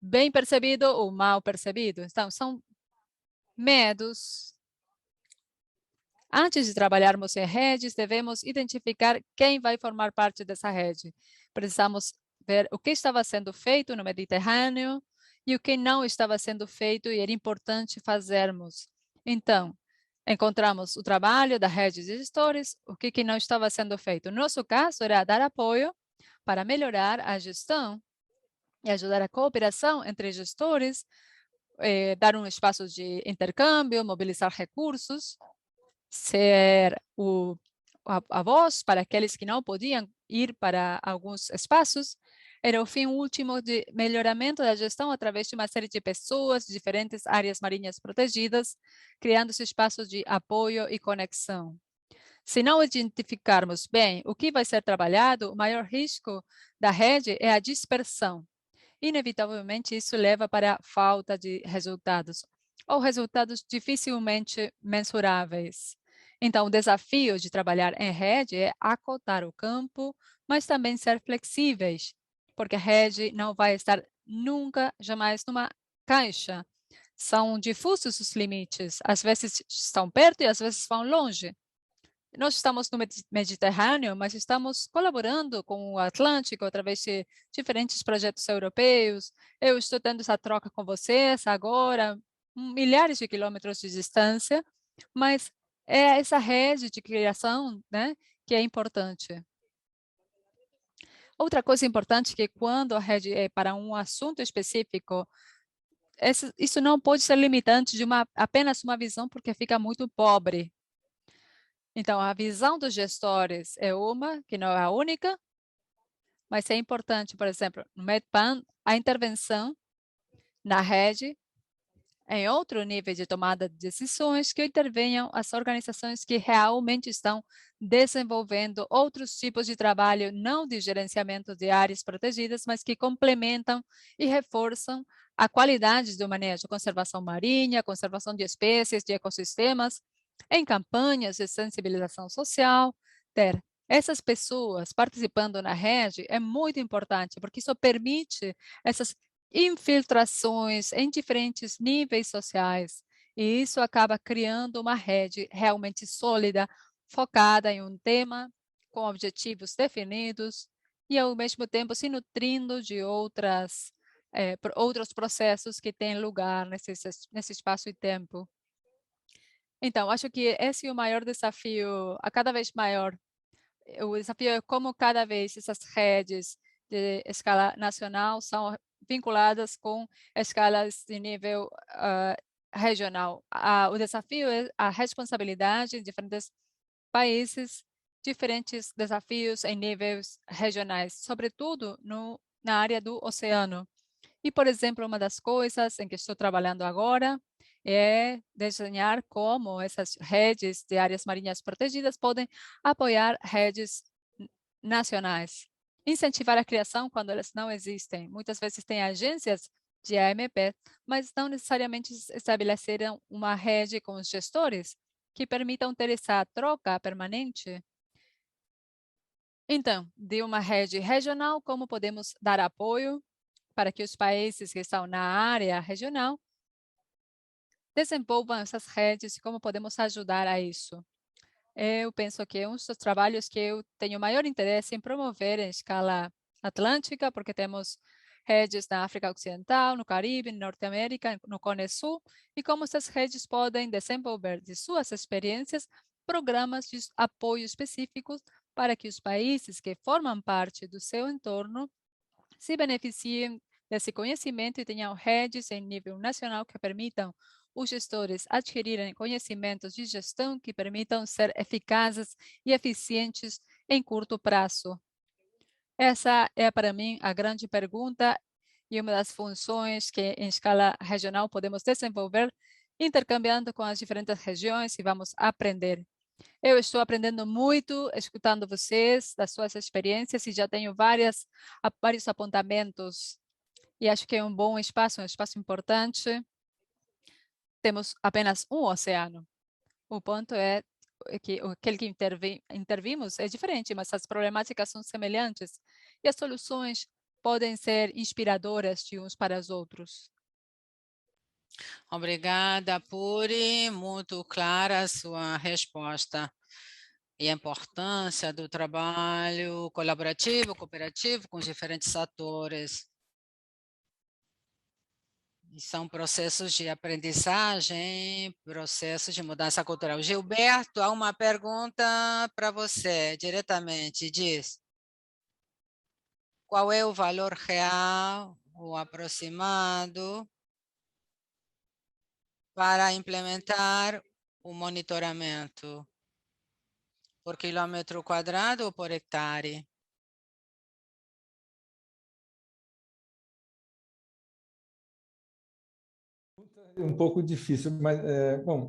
bem percebido ou mal percebido. Então, são medos. Antes de trabalharmos em redes, devemos identificar quem vai formar parte dessa rede. Precisamos ver o que estava sendo feito no Mediterrâneo e o que não estava sendo feito e era importante fazermos. Então, encontramos o trabalho da rede de gestores, o que não estava sendo feito. No nosso caso, era dar apoio para melhorar a gestão e ajudar a cooperação entre gestores, dar um espaço de intercâmbio, mobilizar recursos, ser a voz para aqueles que não podiam ir para alguns espaços, era o fim último de melhoramento da gestão através de uma série de pessoas de diferentes áreas marinhas protegidas, criando esse espaço de apoio e conexão. Se não identificarmos bem o que vai ser trabalhado, o maior risco da rede é a dispersão. Inevitavelmente, isso leva para a falta de resultados, ou resultados dificilmente mensuráveis. Então, o desafio de trabalhar em rede é acotar o campo, mas também ser flexíveis, porque a rede não vai estar nunca, jamais numa caixa. São difusos os limites, às vezes estão perto e às vezes vão longe. Nós estamos no Mediterrâneo, mas estamos colaborando com o Atlântico através de diferentes projetos europeus. Eu estou tendo essa troca com vocês agora, milhares de quilômetros de distância, mas é essa rede de criação, né, que é importante. Outra coisa importante é que quando a rede é para um assunto específico, isso não pode ser limitante de apenas uma visão, porque fica muito pobre. Então, a visão dos gestores é uma, que não é a única, mas é importante, por exemplo, no Metpan, a intervenção na rede em outro nível de tomada de decisões, que intervenham as organizações que realmente estão desenvolvendo outros tipos de trabalho, não de gerenciamento de áreas protegidas, mas que complementam e reforçam a qualidade do manejo, conservação marinha, conservação de espécies, de ecossistemas, em campanhas de sensibilização social. Ter essas pessoas participando na rede é muito importante, porque isso permite essas infiltrações em diferentes níveis sociais, e isso acaba criando uma rede realmente sólida, focada em um tema, com objetivos definidos, e ao mesmo tempo se nutrindo de outros processos que têm lugar nesse espaço e tempo. Então, acho que esse é o maior desafio, a cada vez maior. O desafio é como cada vez essas redes de escala nacional são vinculadas com escalas de nível regional. O desafio é a responsabilidade em diferentes países, diferentes desafios em níveis regionais, sobretudo na área do oceano. E, por exemplo, uma das coisas em que estou trabalhando agora é desenhar como essas redes de áreas marinhas protegidas podem apoiar redes nacionais, incentivar a criação quando elas não existem. Muitas vezes tem agências de AMP, mas não necessariamente estabeleceram uma rede com os gestores que permitam ter essa troca permanente. Então, de uma rede regional, como podemos dar apoio para que os países que estão na área regional desenvolvam essas redes e como podemos ajudar a isso? Eu penso que é um dos trabalhos que eu tenho maior interesse em promover em escala atlântica, porque temos redes na África Ocidental, no Caribe, na Norte América, no Cone Sul, e como essas redes podem desenvolver de suas experiências programas de apoio específicos para que os países que formam parte do seu entorno se beneficiem desse conhecimento e tenham redes em nível nacional que permitam os gestores adquirirem conhecimentos de gestão que permitam ser eficazes e eficientes em curto prazo. Essa é, para mim, a grande pergunta e uma das funções que, em escala regional, podemos desenvolver, intercambiando com as diferentes regiões e vamos aprender. Eu estou aprendendo muito, escutando vocês, das suas experiências, e já tenho vários apontamentos. E acho que é um bom espaço, um espaço importante. Temos apenas um oceano. O ponto é que aquele que intervimos é diferente, mas as problemáticas são semelhantes. E as soluções podem ser inspiradoras de uns para os outros. Obrigada, Puri. Muito clara a sua resposta. E a importância do trabalho colaborativo, cooperativo com os diferentes atores. E são processos de aprendizagem, processos de mudança cultural. Gilberto, há uma pergunta para você, diretamente. Diz, qual é o valor real ou aproximado para implementar o monitoramento? Por quilômetro quadrado ou por hectare? Um pouco difícil, mas, bom,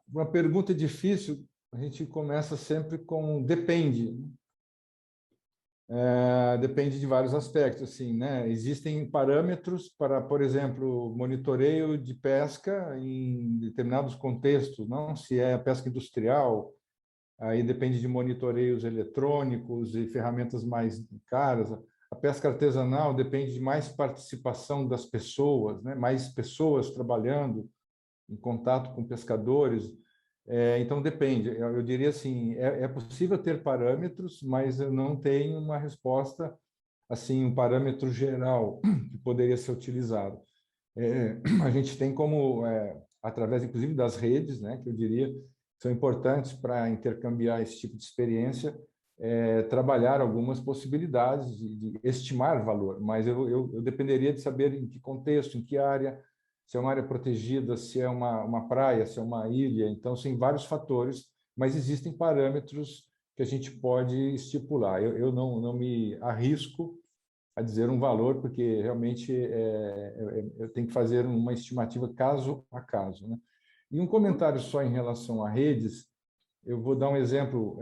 uma pergunta difícil, a gente começa sempre com depende. Depende de vários aspectos, assim, né? Existem parâmetros para, por exemplo, monitoreio de pesca em determinados contextos, não? Se é pesca industrial, aí depende de monitoreios eletrônicos e ferramentas mais caras. A pesca artesanal depende de mais participação das pessoas, né? Mais pessoas trabalhando em contato com pescadores. Então, depende. Eu diria assim, é possível ter parâmetros, mas eu não tenho uma resposta, assim, um parâmetro geral que poderia ser utilizado. A gente tem como, através, inclusive, das redes, né, que eu diria, são importantes para intercambiar esse tipo de experiência, trabalhar algumas possibilidades de estimar valor, mas eu dependeria de saber em que contexto, em que área, se é uma área protegida, se é uma praia, se é uma ilha. Então, são vários fatores, mas existem parâmetros que a gente pode estipular. Eu não me arrisco a dizer um valor, porque realmente eu tenho que fazer uma estimativa caso a caso, né? E um comentário só em relação a redes, eu vou dar um exemplo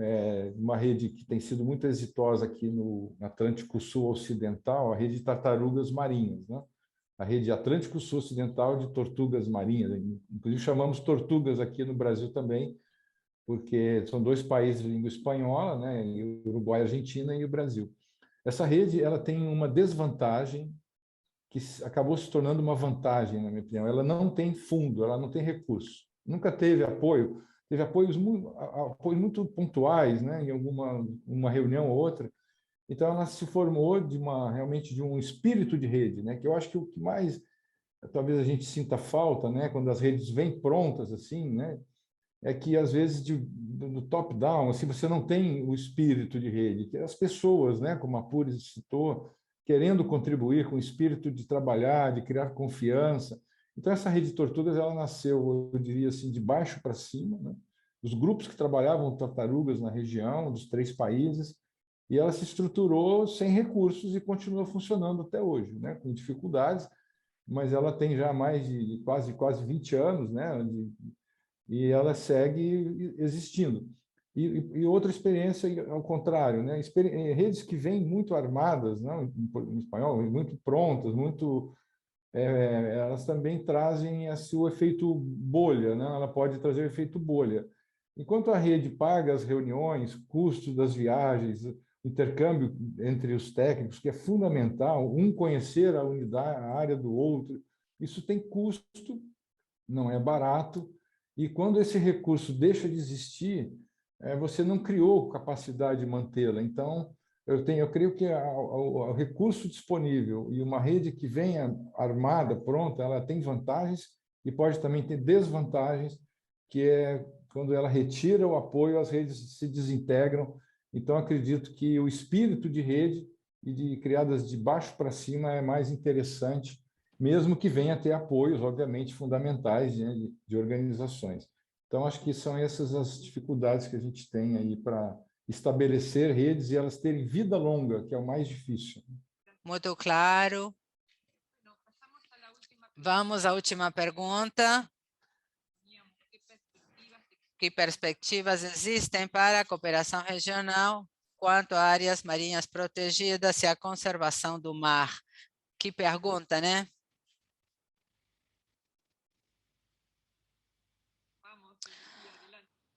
de uma rede que tem sido muito exitosa aqui no Atlântico Sul Ocidental, a rede de tartarugas marinhas, né? A rede Atlântico Sul Ocidental de tortugas marinhas, inclusive chamamos tortugas aqui no Brasil também, porque são dois países de língua espanhola, né? O Uruguai, a Argentina e o Brasil. Essa rede ela tem uma desvantagem que acabou se tornando uma vantagem, na minha opinião. Ela não tem fundo, ela não tem recurso. Nunca teve apoio. Teve apoios muito pontuais, né? Em uma reunião ou outra. Então, ela se formou realmente de um espírito de rede, né? Que eu acho que o que mais talvez a gente sinta falta, né? Quando as redes vêm prontas assim, né? É que às vezes do top down, assim, você não tem o espírito de rede, que as pessoas, né? Como a Puri citou, querendo contribuir com o espírito de trabalhar, de criar confiança. Então, essa rede de tortugas, ela nasceu, eu diria assim, de baixo para cima, né? Dos grupos que trabalhavam tartarugas na região, dos 3 países, e ela se estruturou sem recursos e continua funcionando até hoje, né? Com dificuldades, mas ela tem já mais de quase 20 anos, né? E ela segue existindo. E outra experiência ao contrário, né? Redes que vêm muito armadas, né? Em espanhol, muito prontas, elas também trazem o efeito bolha, né? Ela pode trazer o efeito bolha. Enquanto a rede paga as reuniões, custo das viagens, intercâmbio entre os técnicos, que é fundamental, um conhecer a unidade, a área do outro, isso tem custo, não é barato, e quando esse recurso deixa de existir, você não criou capacidade de mantê-la. Então, eu creio que o recurso disponível e uma rede que venha armada, pronta, ela tem vantagens e pode também ter desvantagens, que é quando ela retira o apoio, as redes se desintegram. Então, acredito que o espírito de rede e criadas de baixo para cima é mais interessante, mesmo que venha a ter apoios, obviamente, fundamentais, né, de organizações. Então, acho que são essas as dificuldades que a gente tem aí para estabelecer redes e elas terem vida longa, que é o mais difícil. Muito claro. Vamos à última pergunta. Que perspectivas existem para a cooperação regional quanto a áreas marinhas protegidas e a conservação do mar? Que pergunta, né?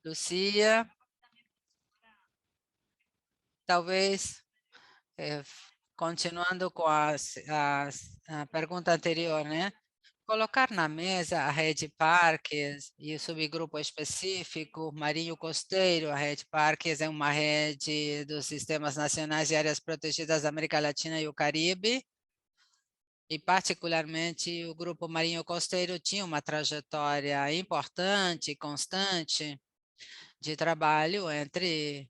Lucia, talvez, continuando com a pergunta anterior, né? Colocar na mesa a rede parques e o subgrupo específico, marinho costeiro. A rede parques é uma rede dos sistemas nacionais de áreas protegidas da América Latina e o Caribe, e particularmente o grupo marinho costeiro tinha uma trajetória importante e constante de trabalho entre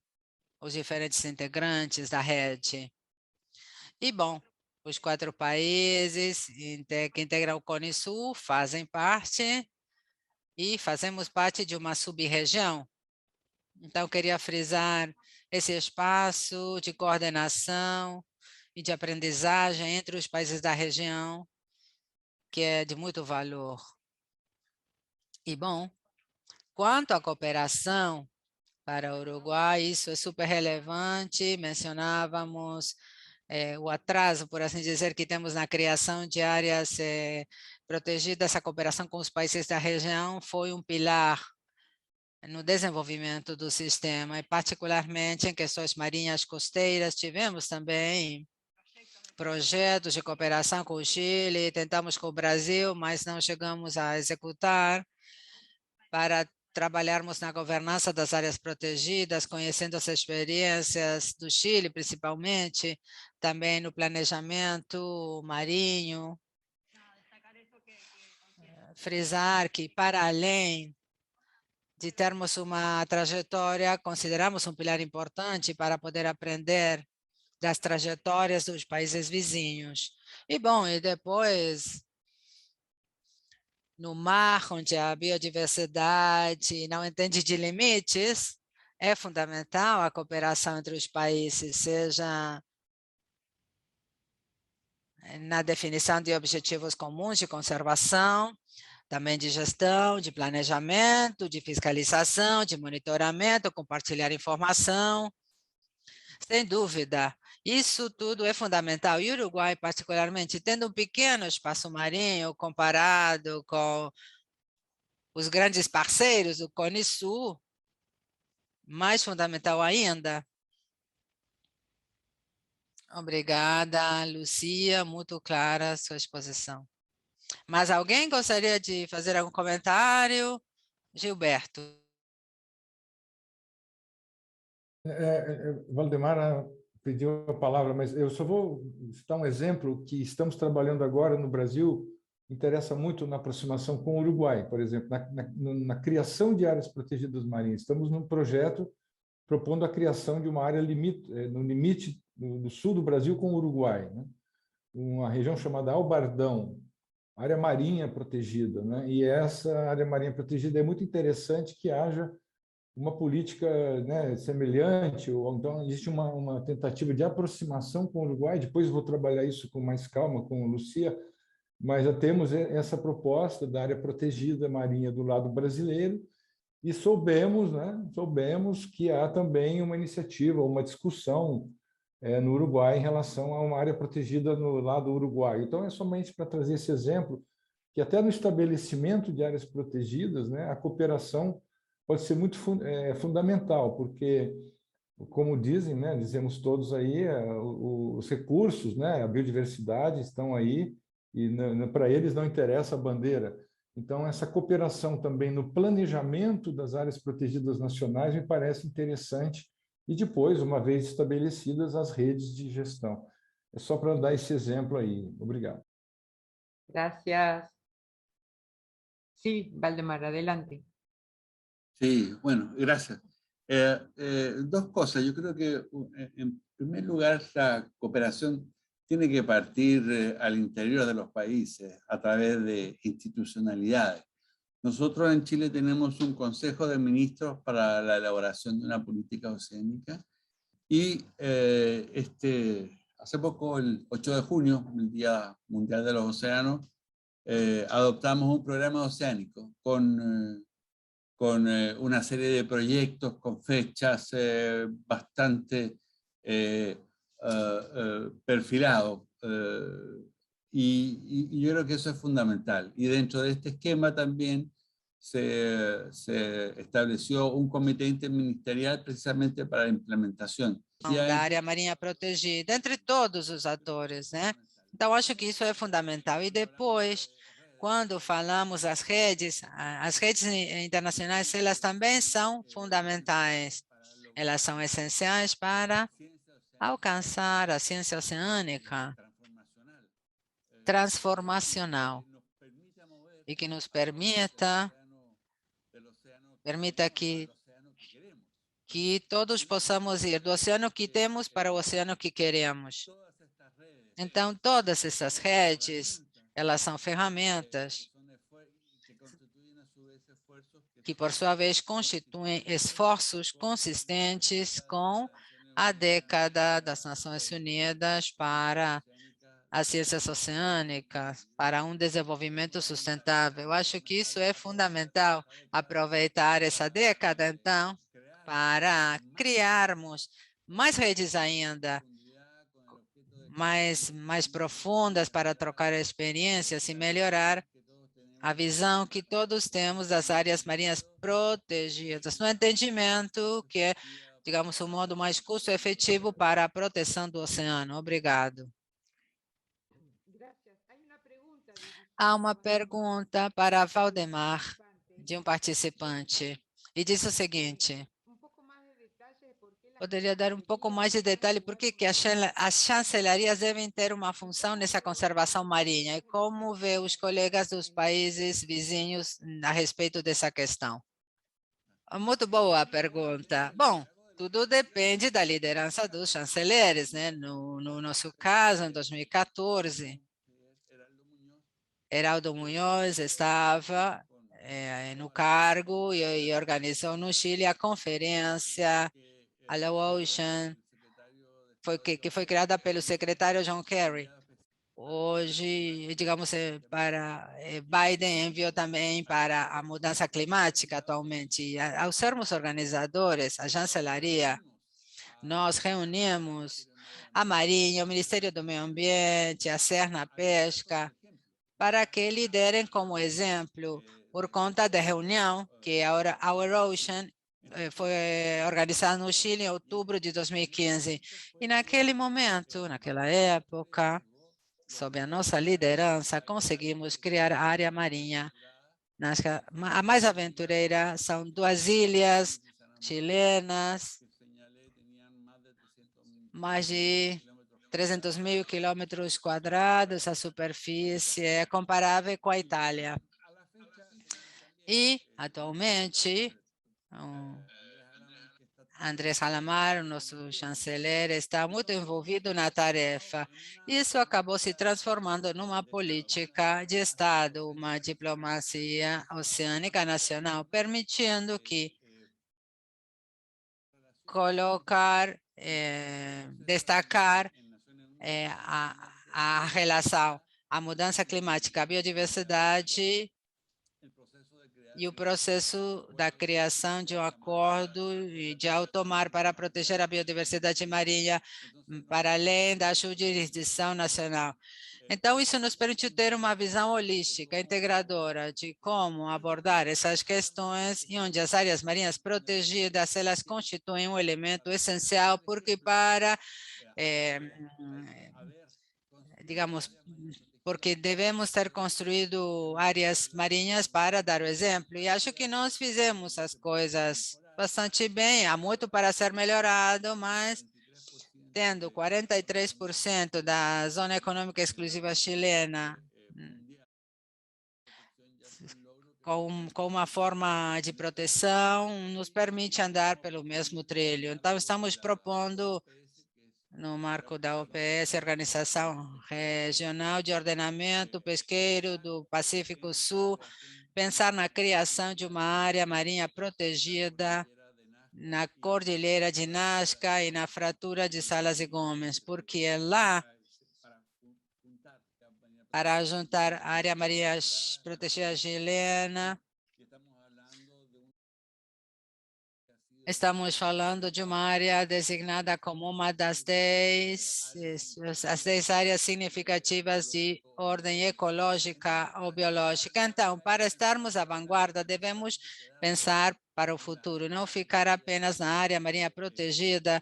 os diferentes integrantes da rede. E, bom, os 4 países que integram o Cone Sul fazem parte e fazemos parte de uma sub-região. Então, queria frisar esse espaço de coordenação e de aprendizagem entre os países da região, que é de muito valor. E, bom, quanto à cooperação para o Uruguai, isso é super relevante. Mencionávamos o atraso, por assim dizer, que temos na criação de áreas protegidas. A cooperação com os países da região foi um pilar no desenvolvimento do sistema, e particularmente em questões marinhas costeiras. Tivemos também projetos de cooperação com o Chile, tentamos com o Brasil, mas não chegamos a executar, para trabalharmos na governança das áreas protegidas, conhecendo as experiências do Chile, principalmente, também no planejamento marinho. Frisar que, para além de termos uma trajetória, consideramos um pilar importante para poder aprender das trajetórias dos países vizinhos. E, bom, e depois, no mar, onde a biodiversidade não entende de limites, é fundamental a cooperação entre os países, seja na definição de objetivos comuns de conservação, também de gestão, de planejamento, de fiscalização, de monitoramento, compartilhar informação. Sem dúvida, isso tudo é fundamental. E o Uruguai, particularmente, tendo um pequeno espaço marinho comparado com os grandes parceiros do Cone Sul, mais fundamental ainda. Obrigada, Lucia, muito clara a sua exposição. Mas alguém gostaria de fazer algum comentário? Gilberto. Valdemara pediu a palavra, mas eu só vou citar um exemplo que estamos trabalhando agora no Brasil, interessa muito na aproximação com o Uruguai, por exemplo, na criação de áreas protegidas marinhas. Estamos num projeto propondo a criação de uma área no limite do sul do Brasil com o Uruguai, né? Uma região chamada Albardão, área marinha protegida, né? E essa área marinha protegida é muito interessante que haja uma política, né, semelhante, ou então existe uma tentativa de aproximação com o Uruguai. Depois vou trabalhar isso com mais calma com a Lucia, mas já temos essa proposta da área protegida marinha do lado brasileiro e soubemos que há também uma iniciativa, uma discussão no Uruguai em relação a uma área protegida no lado uruguaio. Então, é somente para trazer esse exemplo que até no estabelecimento de áreas protegidas, né, a cooperação pode ser muito fundamental, porque, como dizem, né, dizemos todos aí, os recursos, né, a biodiversidade estão aí e para eles não interessa a bandeira. Então, essa cooperação também no planejamento das áreas protegidas nacionais me parece interessante e depois, uma vez estabelecidas, as redes de gestão. É só para dar esse exemplo aí. Obrigado. Gracias. Sí, Valdemar, adelante. Sí, bueno, gracias. Dos cosas. Yo creo que, en primer lugar, la cooperación tiene que partir al interior de los países a través de institucionalidades. Nosotros en Chile tenemos un Consejo de Ministros para la elaboración de una política oceánica y hace poco, el 8 de junio, el Día Mundial de los Océanos, adoptamos un programa oceánico con una serie de proyectos con fechas bastante perfilados. Y yo creo que eso es fundamental. Y dentro de este esquema también se estableció un comité interministerial precisamente para la implementación. Da área marinha protegida, entre todos os atores, né? Então, acho que isso é fundamental. E depois, quando falamos das redes, as redes internacionais, elas também são fundamentais. Elas são essenciais para alcançar a ciência oceânica transformacional e que nos permita que todos possamos ir do oceano que temos para o oceano que queremos. Então, todas essas redes, elas são ferramentas que, por sua vez, constituem esforços consistentes com a década das Nações Unidas para as ciências oceânicas, para um desenvolvimento sustentável. Eu acho que isso é fundamental, aproveitar essa década, então, para criarmos mais redes ainda, mais profundas, para trocar experiências e melhorar a visão que todos temos das áreas marinhas protegidas, no entendimento que é, digamos, o modo mais custo-efetivo para a proteção do oceano. Obrigado. Há uma pergunta para Valdemar, de um participante, e diz o seguinte: poderia dar um pouco mais de detalhe por que as chancelarias devem ter uma função nessa conservação marinha e como vê os colegas dos países vizinhos a respeito dessa questão? Muito boa a pergunta. Bom, tudo depende da liderança dos chanceleres, né? No nosso caso, em 2014, Heraldo Munhoz estava no cargo e organizou no Chile a conferência Hello Ocean, que foi criada pelo secretário John Kerry. hoje, digamos, Biden enviou também para a mudança climática atualmente. E ao sermos organizadores, a chancelaria, nós reunimos a Marinha, o Ministério do Meio Ambiente, a Serna Pesca, para que liderem como exemplo, por conta da reunião que a Our Ocean foi organizada no Chile em outubro de 2015. E naquele momento, naquela época, sob a nossa liderança, conseguimos criar a área marinha. A mais aventureira são 2 ilhas chilenas, mais de 300 mil quilômetros quadrados, a superfície é comparável com a Itália. E, atualmente, Andrés Calamar, o nosso chanceler, está muito envolvido na tarefa. Isso acabou se transformando numa política de Estado, uma diplomacia oceânica nacional, permitindo que destacar a relação, a mudança climática, a biodiversidade e o processo da criação de um acordo de alto mar para proteger a biodiversidade marinha para além da jurisdição nacional. Então, isso nos permite ter uma visão holística, integradora de como abordar essas questões e onde as áreas marinhas protegidas, elas constituem um elemento essencial, porque digamos, porque devemos ter construído áreas marinhas para dar o exemplo. E acho que nós fizemos as coisas bastante bem, há muito para ser melhorado, mas tendo 43% da zona econômica exclusiva chilena com uma forma de proteção, nos permite andar pelo mesmo trilho. Então, estamos propondo, no marco da OPS, Organização Regional de Ordenamento Pesqueiro do Pacífico Sul, pensar na criação de uma área marinha protegida na Cordilheira de Nazca e na fratura de Salas e Gomes, porque é lá, para juntar a área marinha protegida chilena, estamos falando de uma área designada como uma das 10 áreas significativas de ordem ecológica ou biológica. Então, para estarmos à vanguarda, devemos pensar para o futuro, não ficar apenas na área marinha protegida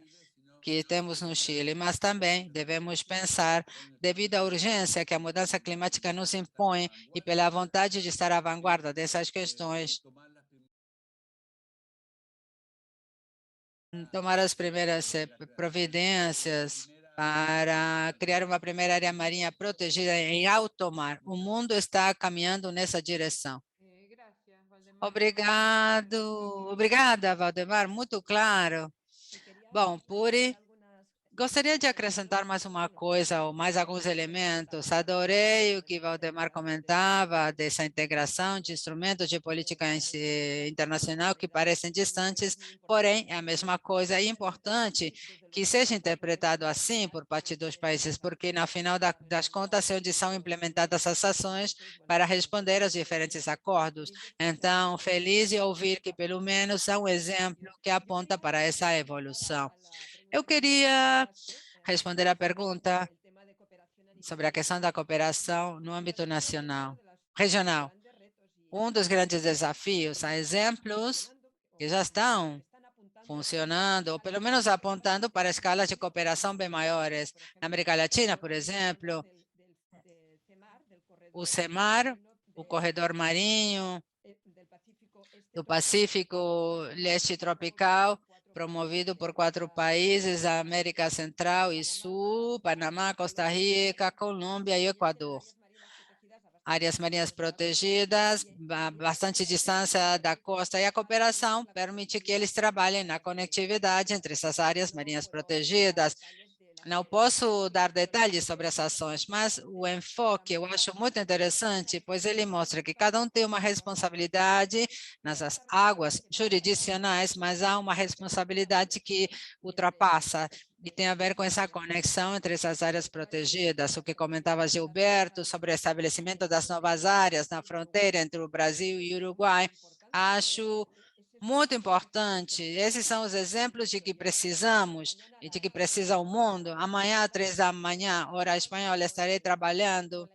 que temos no Chile, mas também devemos pensar, devido à urgência que a mudança climática nos impõe e pela vontade de estar à vanguarda dessas questões, tomar as primeiras providências para criar uma primeira área marinha protegida em alto mar. O mundo está caminhando nessa direção. Obrigada, Valdemar, muito claro. Bom, Puri, gostaria de acrescentar mais uma coisa, ou mais alguns elementos. Adorei o que Valdemar comentava dessa integração de instrumentos de política internacional que parecem distantes, porém é a mesma coisa. É importante que seja interpretado assim por parte dos países, porque no final das contas é onde são implementadas as ações para responder aos diferentes acordos. Então, feliz de ouvir que pelo menos é um exemplo que aponta para essa evolução. Eu queria responder a pergunta sobre a questão da cooperação no âmbito regional. Um dos grandes desafios, há exemplos que já estão funcionando, ou pelo menos apontando para escalas de cooperação bem maiores. Na América Latina, por exemplo, o CEMAR, o Corredor Marinho do Pacífico Leste Tropical, promovido por 4 países, a América Central e Sul, Panamá, Costa Rica, Colômbia e Equador. Áreas marinhas protegidas, bastante distância da costa, e a cooperação permite que eles trabalhem na conectividade entre essas áreas marinhas protegidas. Não posso dar detalhes sobre as ações, mas o enfoque eu acho muito interessante, pois ele mostra que cada um tem uma responsabilidade nas águas jurisdicionais, mas há uma responsabilidade que ultrapassa e tem a ver com essa conexão entre essas áreas protegidas, o que comentava Gilberto sobre o estabelecimento das novas áreas na fronteira entre o Brasil e o Uruguai. Acho muito importante. Esses são os exemplos de que precisamos e de que precisa o mundo. Amanhã, 3 da manhã, hora espanhola, estarei trabalhando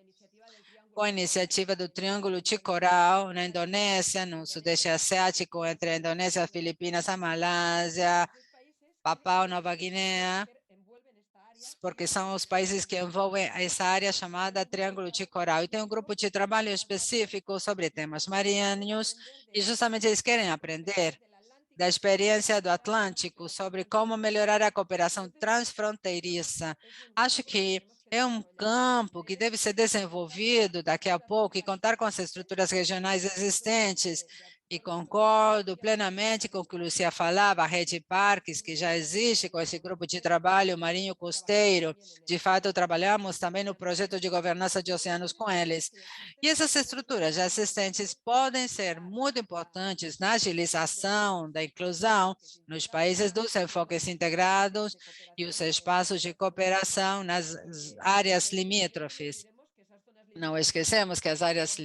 com a iniciativa do Triângulo de Coral na Indonésia, no Sudeste Asiático, entre a Indonésia, as Filipinas, a Malásia, Papua Nova Guiné, porque são os países que envolvem essa área chamada Triângulo de Coral. E tem um grupo de trabalho específico sobre temas marinhos, e justamente eles querem aprender da experiência do Atlântico sobre como melhorar a cooperação transfronteiriça. Acho que é um campo que deve ser desenvolvido daqui a pouco e contar com as estruturas regionais existentes. E concordo plenamente com o que o Lucia falava, a rede parques, que já existe com esse grupo de trabalho marinho costeiro. De fato, trabalhamos também no projeto de governança de oceanos com eles. E essas estruturas já existentes podem ser muito importantes na agilização da inclusão nos países dos enfoques integrados e os espaços de cooperação nas áreas limítrofes. Não esquecemos que as áreas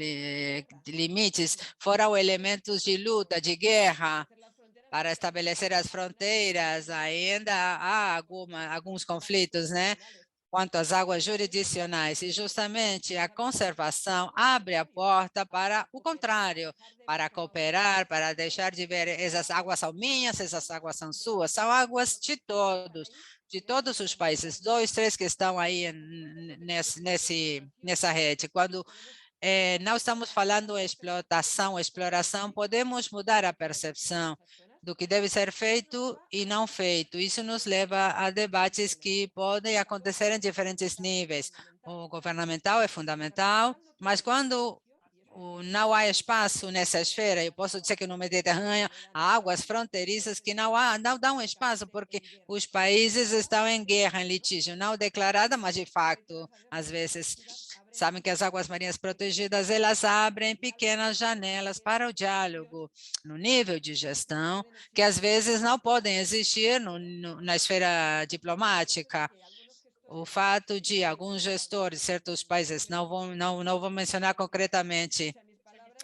limites foram elementos de luta, de guerra, para estabelecer as fronteiras. Ainda há alguns conflitos, né? Quanto às águas jurisdicionais, e justamente a conservação abre a porta para o contrário, para cooperar, para deixar de ver essas águas são minhas, essas águas são suas, são águas de todos os países, 2, 3 que estão aí nessa rede. Quando não estamos falando de exploração, podemos mudar a percepção do que deve ser feito e não feito. Isso nos leva a debates que podem acontecer em diferentes níveis. O governamental é fundamental, mas quando não há espaço nessa esfera, eu posso dizer que no Mediterrâneo há águas fronteiriças que não dão espaço, porque os países estão em guerra, em litígio, não declarada, mas de facto, às vezes, sabem que as águas marinhas protegidas, elas abrem pequenas janelas para o diálogo no nível de gestão, que às vezes não podem existir na esfera diplomática. O fato de alguns gestores de certos países, não vou mencionar concretamente,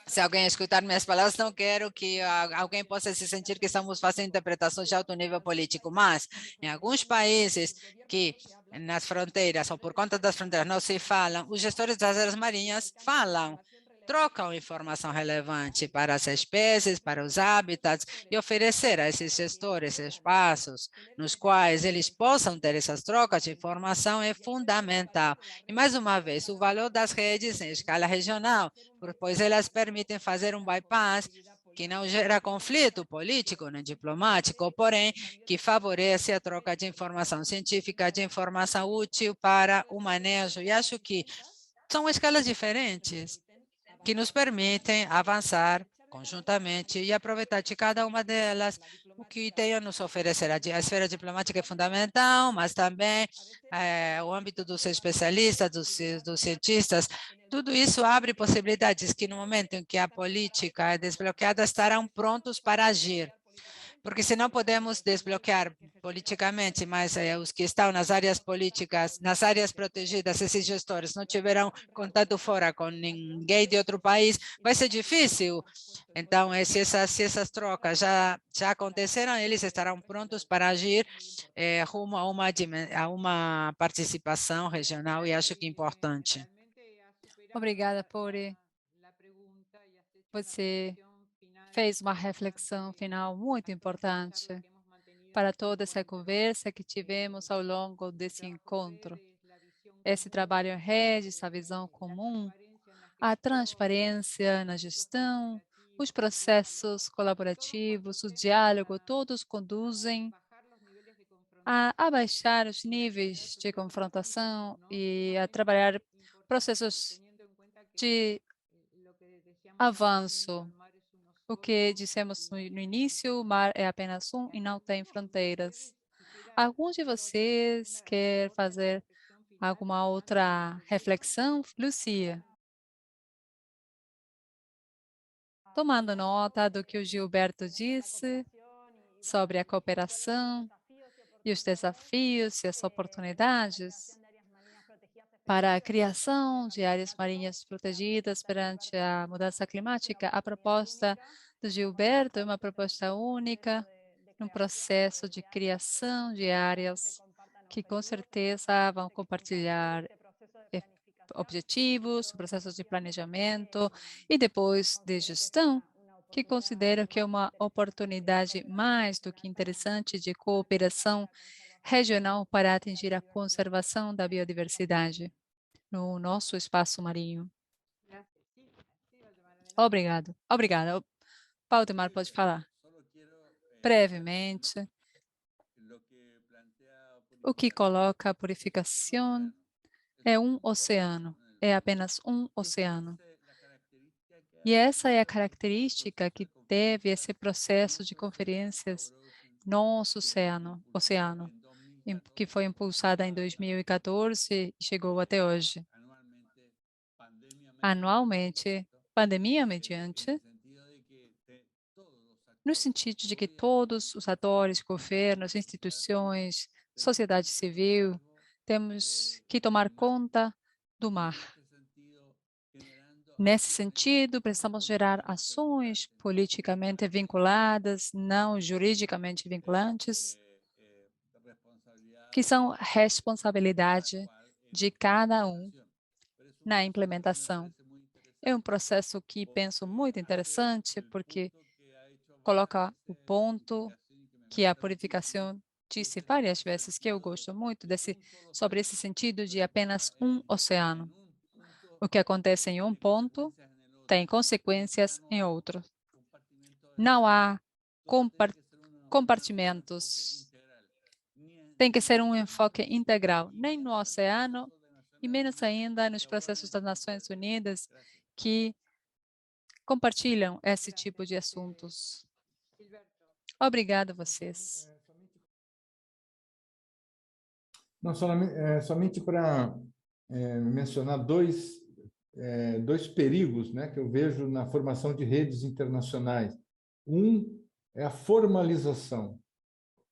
se alguém escutar minhas palavras, não quero que alguém possa se sentir que estamos fazendo interpretações de alto nível político, mas em alguns países que nas fronteiras ou por conta das fronteiras não se falam, os gestores das áreas marinhas falam, trocam informação relevante para as espécies, para os hábitats e oferecer a esses gestores espaços nos quais eles possam ter essas trocas de informação é fundamental. E mais uma vez, o valor das redes em escala regional, pois elas permitem fazer um bypass que não gera conflito político nem diplomático, porém que favorece a troca de informação científica, de informação útil para o manejo. E acho que são escalas diferentes que nos permitem avançar conjuntamente e aproveitar de cada uma delas o que tem a nos oferecer. A esfera diplomática é fundamental, mas também o âmbito dos especialistas, dos cientistas, tudo isso abre possibilidades que no momento em que a política é desbloqueada, estarão prontos para agir. Porque se não podemos desbloquear politicamente, mas os que estão nas áreas políticas, nas áreas protegidas, esses gestores não tiverão contato fora com ninguém de outro país, vai ser difícil. Então, se essas trocas já aconteceram, eles estarão prontos para agir rumo a uma participação regional, e acho que é importante. Obrigada, Pori. Você fez uma reflexão final muito importante para toda essa conversa que tivemos ao longo desse encontro. Esse trabalho em rede, essa visão comum, a transparência na gestão, os processos colaborativos, o diálogo, todos conduzem a abaixar os níveis de confrontação e a trabalhar processos de avanço. O que dissemos no início, o mar é apenas um e não tem fronteiras. Alguns de vocês quer fazer alguma outra reflexão? Lucia. Tomando nota do que o Gilberto disse sobre a cooperação e os desafios e as oportunidades para a criação de áreas marinhas protegidas perante a mudança climática, a proposta do Gilberto é uma proposta única, um processo de criação de áreas que com certeza vão compartilhar objetivos, processos de planejamento e depois de gestão, que considero que é uma oportunidade mais do que interessante de cooperação regional para atingir a conservação da biodiversidade no nosso espaço marinho. Obrigado. Obrigada. Valdemar pode falar. Brevemente, o que coloca a purificação é um oceano, é apenas um oceano. E essa é a característica que teve esse processo de conferências nosso oceano, que foi impulsada em 2014 e chegou até hoje. Anualmente, pandemia mediante, no sentido de que todos os atores, governos, instituições, sociedade civil, temos que tomar conta do mar. Nesse sentido, precisamos gerar ações politicamente vinculadas, não juridicamente vinculantes, que são responsabilidade de cada um na implementação. É um processo que penso muito interessante, porque coloca o ponto que a purificação disse várias vezes, que eu gosto muito sobre esse sentido de apenas um oceano. O que acontece em um ponto tem consequências em outro. Não há compartimentos. Tem que ser um enfoque integral, nem no oceano e menos ainda nos processos das Nações Unidas que compartilham esse tipo de assuntos. Obrigada a vocês. Não, somente para mencionar dois perigos, né, que eu vejo na formação de redes internacionais. Um é a formalização.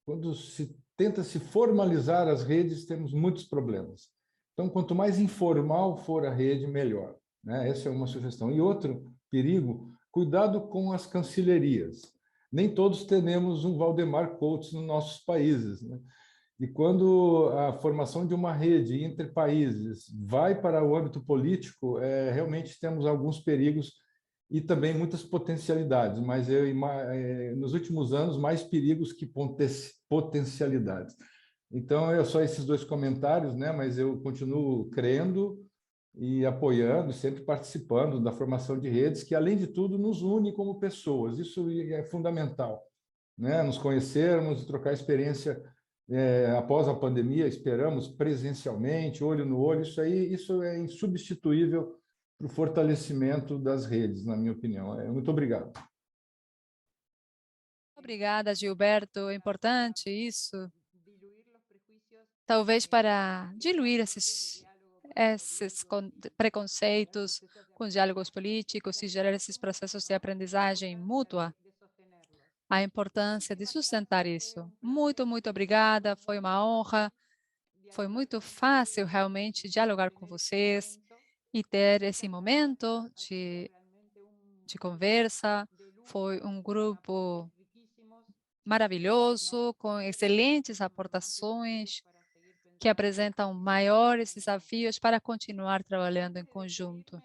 Quando se tenta se formalizar as redes, temos muitos problemas. Então, quanto mais informal for a rede, melhor, né? Essa é uma sugestão. E outro perigo, cuidado com as cancilherias. Nem todos temos um Valdemar Coates nos nossos países, né? E quando a formação de uma rede entre países vai para o âmbito político, realmente temos alguns perigos e também muitas potencialidades, mas nos últimos anos, mais perigos que potencialidades. Então, é só esses dois comentários, né? Mas eu continuo crendo e apoiando, sempre participando da formação de redes, que, além de tudo, nos une como pessoas. Isso é fundamental, né? Nos conhecermos e trocar experiência após a pandemia, esperamos presencialmente, olho no olho. Isso é insubstituível para o fortalecimento das redes, na minha opinião. Muito obrigado. Obrigada, Gilberto. É importante isso. Talvez para diluir esses preconceitos com diálogos políticos e gerar esses processos de aprendizagem mútua, a importância de sustentar isso. Muito, muito obrigada. Foi uma honra. Foi muito fácil realmente dialogar com vocês e ter esse momento de conversa. Foi um grupo maravilhoso, com excelentes aportações, que apresentam maiores desafios para continuar trabalhando em conjunto.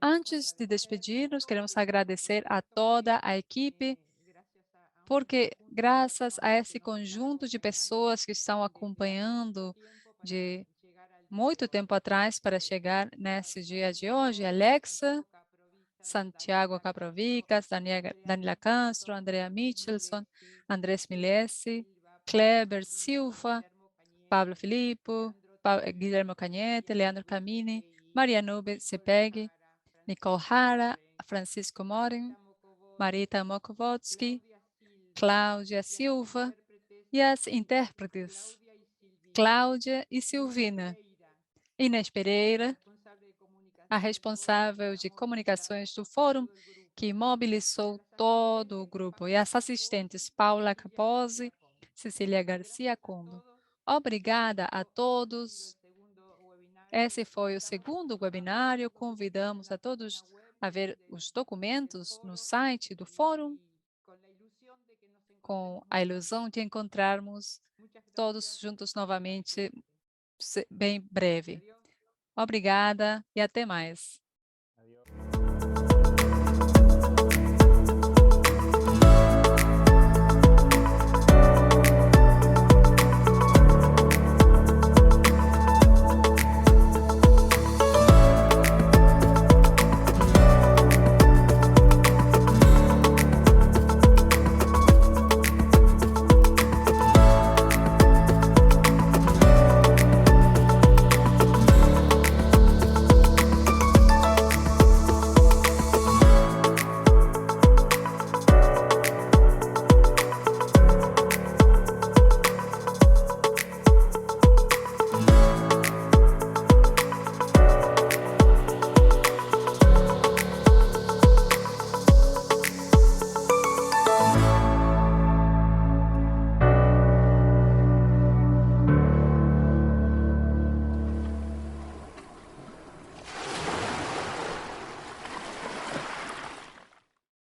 Antes de despedir-nos, queremos agradecer a toda a equipe, porque graças a esse conjunto de pessoas que estão acompanhando de muito tempo atrás para chegar nesse dia de hoje, Alexa, Santiago Caprovicas, Daniela Castro, Andrea Michelson, Andrés Milesi, Kleber Silva, Pablo Filippo, Guilherme Cañete, Leandro Camini, Maria Nube Cepegui, Nicole Hara, Francisco Morin, Marita Mokovotsky, Cláudia Silva e as intérpretes, Cláudia e Silvina, Inês Pereira, a responsável de comunicações do Fórum, que mobilizou todo o grupo, e as assistentes Paula Capozzi, Cecília Garcia Combo. Obrigada a todos. Esse foi o segundo webinário. Convidamos a todos a ver os documentos no site do Fórum, com a ilusão de encontrarmos todos juntos novamente bem breve. Obrigada e até mais.